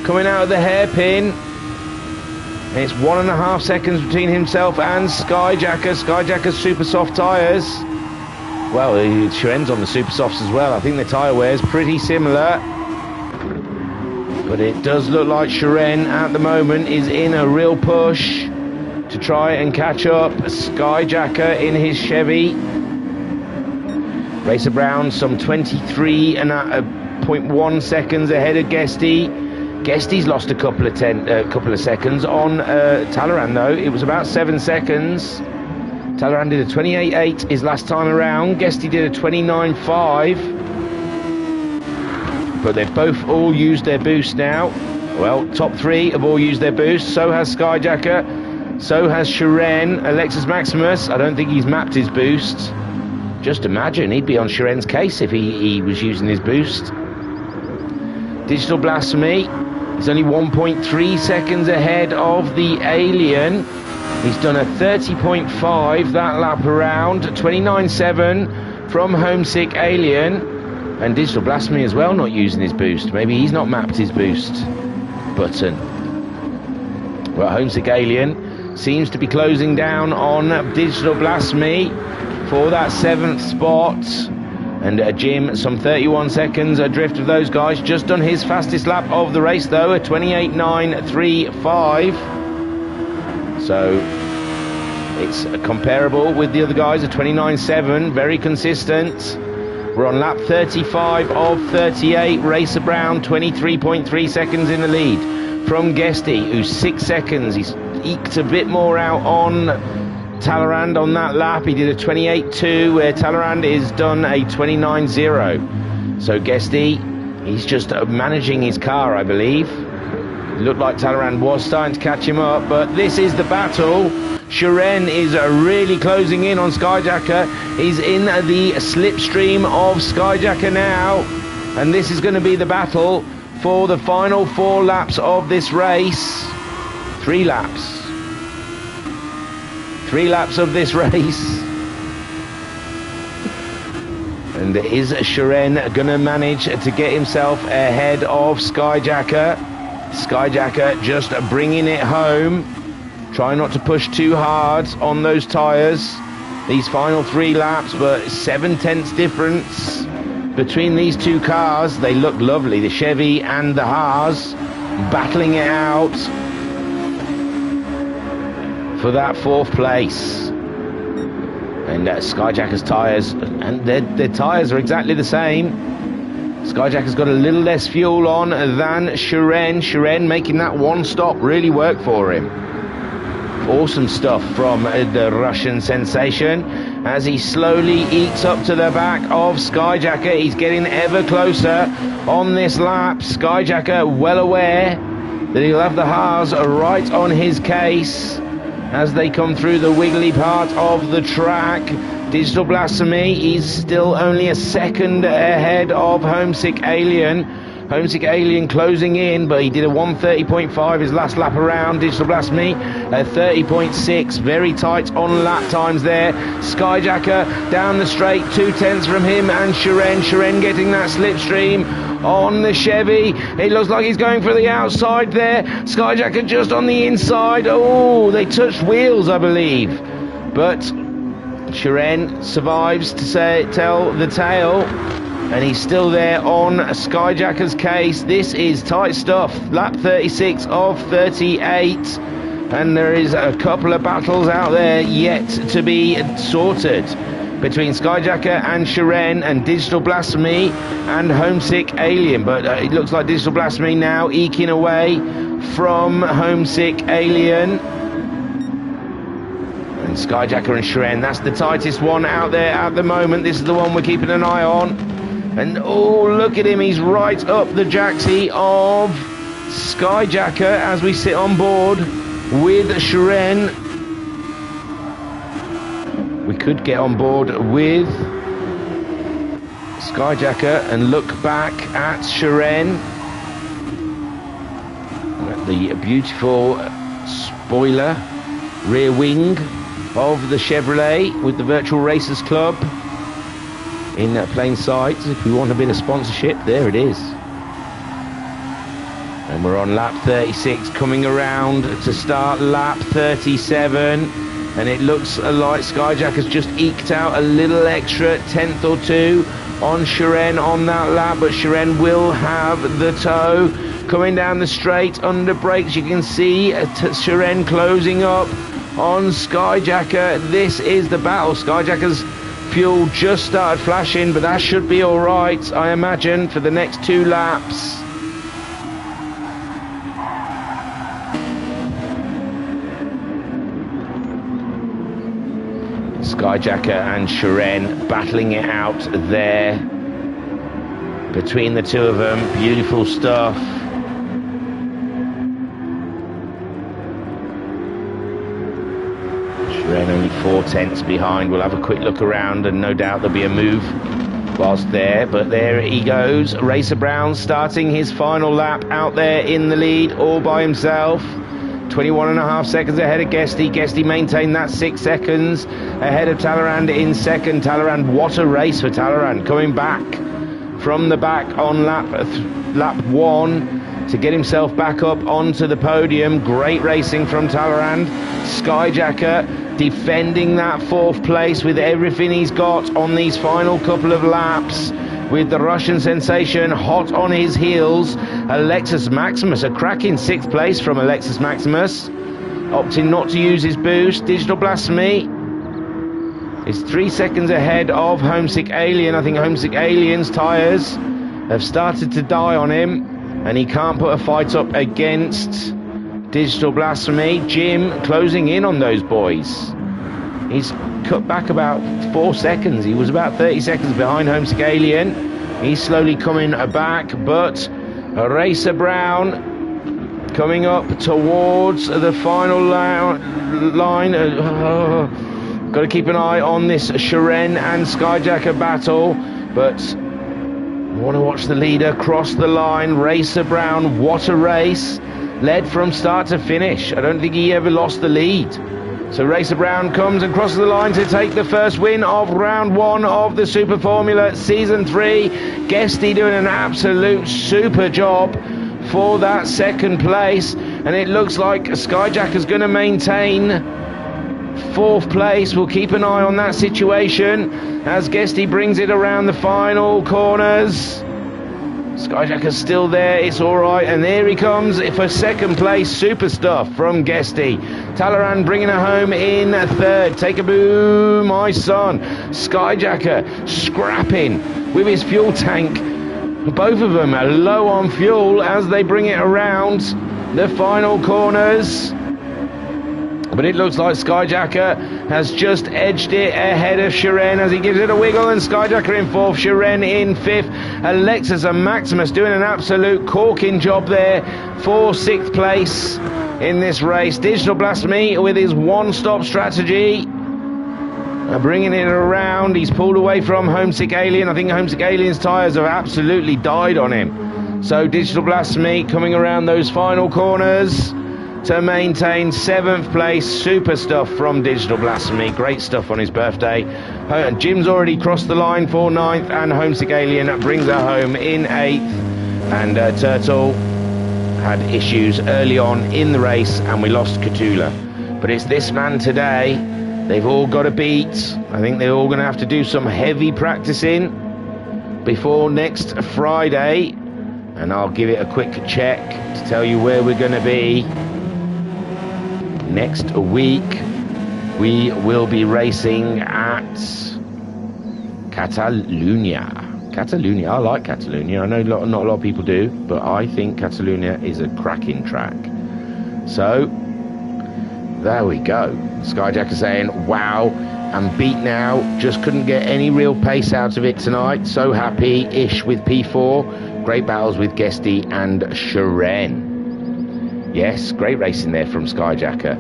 coming out of the hairpin. And it's 1.5 seconds between himself and Skyjacker. Skyjacker's super soft tyres. Well, Shiren's on the super softs as well. I think the tyre wear is pretty similar. But it does look like Shiren at the moment is in a real push to try and catch up Skyjacker in his Chevy. Racer Brown some 23.1 seconds ahead of Guesty. Guesty's lost a couple of seconds on Talleyrand though. It was about 7 seconds. Talleyrand did a 28.8 his last time around. Guesty did a 29.5. But they've both all used their boost now. Well, top 3 have all used their boost. So has Skyjacker. So has Shiren. Alexis Maximus, I don't think he's mapped his boost. Just imagine, he'd be on Shiren's case if he was using his boost. Digital Blasphemy, he's only 1.3 seconds ahead of the Alien. He's done a 30.5 that lap around, 29.7 from Homesick Alien. And Digital Blasphemy as well, not using his boost. Maybe he's not mapped his boost button. Well, Homesick Alien seems to be closing down on Digital Blasphemy for that 7th spot. And Jim, some 31 seconds adrift of those guys. Just done his fastest lap of the race though, a 28.935. So it's comparable with the other guys, a 29.7, very consistent. We're on lap 35 of 38. Racer Brown, 23.3 seconds in the lead from Guesty, who's 6 seconds. He's eked a bit more out on Talleyrand on that lap. He did a 28.2, where Talleyrand is done a 29.0. So Guesty, he's just managing his car, I believe. It looked like Talleyrand was starting to catch him up, but this is the battle. Shiren is really closing in on Skyjacker. He's in the slipstream of Skyjacker now, and this is going to be the battle for the final 4 laps of this race. 3 laps. 3 laps of this race. And is Shiren going to manage to get himself ahead of Skyjacker? Skyjacker just bringing it home. Try not to push too hard on those tyres these final 3 laps, but 7/10 difference between these 2 cars. They look lovely, the Chevy and the Haas, battling it out for that 4th place. And Skyjacker's tyres, and their tyres are exactly the same. Skyjacker's got a little less fuel on than Shiren. Shiren making that one stop really work for him. Awesome stuff from the Russian sensation as he slowly eats up to the back of Skyjacker. He's getting ever closer on this lap. Skyjacker well aware that he'll have the Haas right on his case as they come through the wiggly part of the track. Digital Blasphemy, he's still only a second ahead of Homesick Alien. Homesick Alien closing in, but he did a 1:30.5 his last lap around. Digital Blasphemy at 30.6, very tight on lap times there. Skyjacker down the straight, 2/10 from him and Shiren. Shiren getting that slipstream on the Chevy. It looks like he's going for the outside there. Skyjacker just on the inside. Oh, they touched wheels, I believe. But Shiren survives to tell the tale, and he's still there on Skyjacker's case. This is tight stuff. Lap 36 of 38, and there is a couple of battles out there yet to be sorted between Skyjacker and Shiren and Digital Blasphemy and Homesick Alien. But it looks like Digital Blasphemy now eking away from Homesick Alien. And Skyjacker and Shiren, that's the tightest one out there at the moment. This is the one we're keeping an eye on. And oh, look at him, he's right up the jacksie of Skyjacker as we sit on board with Shiren. We could get on board with Skyjacker and look back at Shiren. The beautiful spoiler rear wing of the Chevrolet with the Virtual Racers Club in plain sight. If we want a bit of sponsorship, there it is. And we're on lap 36, coming around to start lap 37, and it looks like Skyjacker's just eked out a little extra 10th or 2 on Shiren on that lap, but Shiren will have the tow. Coming down the straight under brakes, you can see Shiren closing up on Skyjacker. This is the battle. Skyjacker's fuel just started flashing, but that should be all right, I imagine, for the next 2 laps. Skyjacker and Shiren battling it out there between the two of them. Beautiful stuff. Shiren only 4/10 behind. We'll have a quick look around and no doubt there'll be a move whilst there, but there he goes. Racer Brown starting his final lap out there in the lead all by himself. 21.5 seconds ahead of Guesty. Guesty maintained that 6 seconds ahead of Talleyrand in second. Talleyrand, what a race for Talleyrand, coming back from the back on lap 1 to get himself back up onto the podium. Great racing from Talleyrand. Skyjacker defending that 4th place with everything he's got on these final couple of laps, with the Russian sensation hot on his heels. Alexis Maximus, a cracking 6th place from Alexis Maximus, opting not to use his boost. Digital Blasphemy is 3 seconds ahead of Homesick Alien. I think Homesick Alien's tyres have started to die on him, and he can't put a fight up against Digital Blasphemy. Jim closing in on those boys. He's cut back about 4 seconds. He was about 30 seconds behind Homesick Alien. He's slowly coming back, but Racer Brown coming up towards the final line. Got to keep an eye on this Shiren and Skyjacker battle, but I want to watch the leader cross the line. Racer Brown, what a race. Led from start to finish. I don't think he ever lost the lead. So Racer Brown comes and crosses the line to take the first win of round 1 of the Super Formula Season 3. Guesty doing an absolute super job for that 2nd place. And it looks like Skyjacker's going to maintain 4th place. We'll keep an eye on that situation as Guesty brings it around the final corners. Skyjacker's still there, it's alright, and there he comes for 2nd place. Super stuff from Guesty. Talleyrand bringing her home in 3rd. Take a boo, my son. Skyjacker scrapping with his fuel tank Both of them are low on fuel as they bring it around the final corners. But it looks like Skyjacker has just edged it ahead of Shiren as he gives it a wiggle, and Skyjacker in fourth, Shiren in fifth. Alexis and Maximus doing an absolute corking job there for sixth place in this race. Digital Blasphemy with his one-stop strategy, bringing it around. He's pulled away from Homesick Alien. I think Homesick Alien's tyres have absolutely died on him. So Digital Blasphemy coming around those final corners to maintain seventh place. Super stuff from Digital Blasphemy. Great stuff on his birthday. Jim's already crossed the line for ninth, and Homesick Alien brings her home in eighth. And Turtle had issues early on in the race, and we lost Cthulhu. But it's this man today they've all got to beat. I think they're all going to have to do some heavy practicing before next Friday. And I'll give it a quick check to tell you where we're going to be. Next week, we will be racing at Catalunya. I like Catalunya. I know not a lot of people do, but I think Catalunya is a cracking track. So, there we go. Skyjacker saying, wow, I'm beat now. Just couldn't get any real pace out of it tonight. So happy-ish with P4. Great battles with Guesty and Shiren. Yes, great racing there from Skyjacker.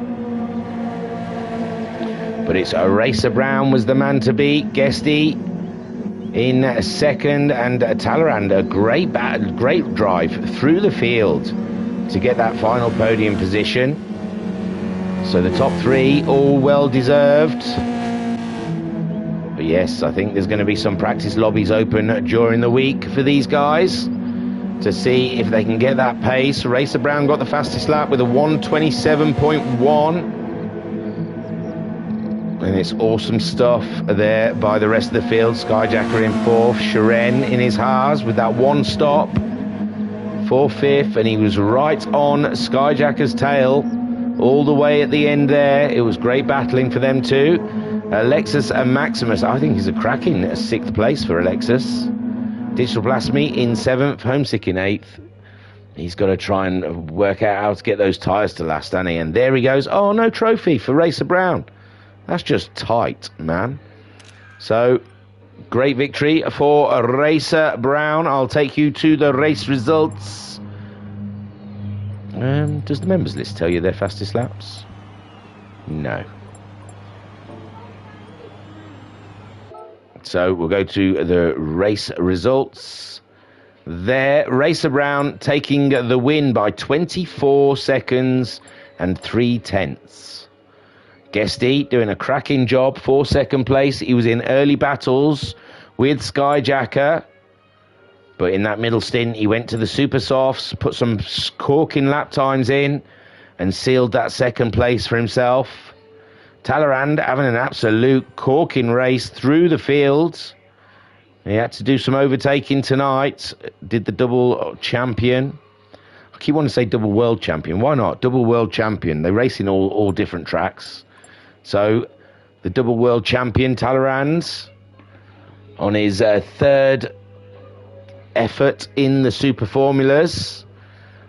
But it's Racer Brown was the man to beat. Guesty in second, and Talleyrand, a great drive through the field to get that final podium position. So the top three all well deserved. But yes, I think there's going to be some practice lobbies open during the week for these guys to see if they can get that pace. Racer Brown got the fastest lap with a 1:27.1. And it's awesome stuff there by the rest of the field. Skyjacker in fourth, Shiren in his Haas with that one stop for fifth, and he was right on Skyjacker's tail all the way at the end there. It was great battling for them too. Alexis and Maximus, I think, is a cracking sixth place for Alexis. Digital Blasphemy in seventh, Homesick in eighth. He's got to try and work out how to get those tyres to last, hasn't he? And there he goes. Oh, no trophy for Racer Brown. That's just tight, man. So, great victory for Racer Brown. I'll take you to the race results. Does the members list tell you their fastest laps? No. So we'll go to the race results. There, Racer Brown taking the win by 24 seconds and 3/10. Guesty doing a cracking job for second place. He was in early battles with Skyjacker, but in that middle stint he went to the super softs, put some corking lap times in, and sealed that second place for himself. Talleyrand having an absolute corking race through the field. He had to do some overtaking tonight. Did the double champion. I keep wanting to say double world champion. Why not? Double world champion. They race in all different tracks. So the double world champion, Talleyrand, on his third effort in the super formulas.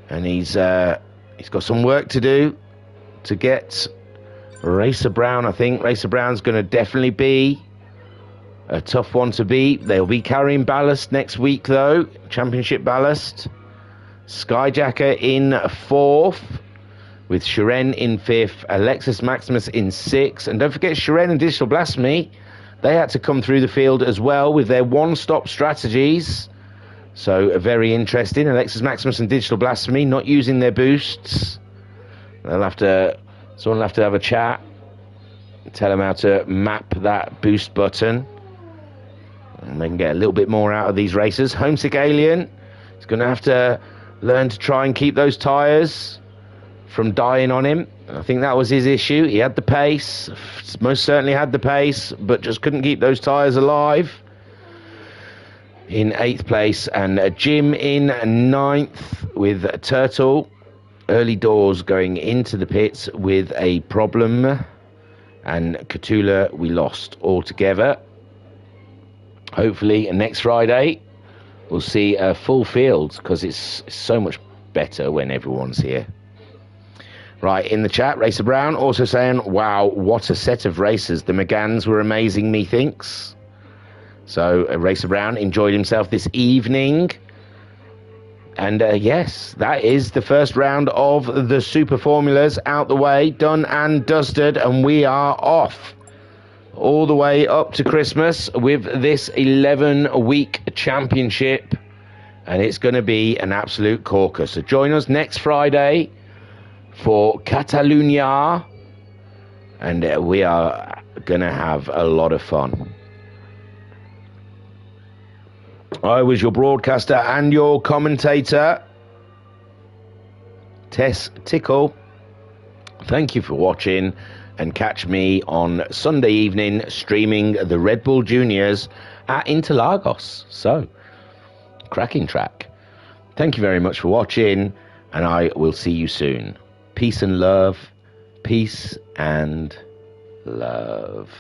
And he's got some work to do to get Racer Brown. I think Racer Brown's going to definitely be a tough one to beat. They'll be carrying ballast next week, though. Championship ballast. Skyjacker in fourth, with Shiren in fifth, Alexis Maximus in sixth. And don't forget Shiren and Digital Blasphemy. They had to come through the field as well with their one-stop strategies. So very interesting. Alexis Maximus and Digital Blasphemy not using their boosts. Someone will have to have a chat, tell them how to map that boost button, and they can get a little bit more out of these racers. Homesick Alien is going to have to learn to try and keep those tyres from dying on him. I think that was his issue. He had the pace, most certainly had the pace, but just couldn't keep those tyres alive. In eighth place, and Jim in ninth with Turtle. Early doors going into the pits with a problem, and Cthulhu we lost altogether. Hopefully next Friday we'll see a full field, because it's so much better when everyone's here. Right, in the chat, Racer Brown also saying, wow, what a set of racers. The McGanns were amazing, methinks. So Racer Brown enjoyed himself this evening. And yes, that is the first round of the Super Formulas out the way, done and dusted, and we are off all the way up to Christmas with this 11-week championship, and it's going to be an absolute corker. So join us next Friday for Catalunya, and we are going to have a lot of fun. I was your broadcaster and your commentator, Tess Tickle. Thank you for watching, and catch me on Sunday evening streaming the Red Bull Juniors at Interlagos. So, cracking track. Thank you very much for watching, and I will see you soon. Peace and love. Peace and love.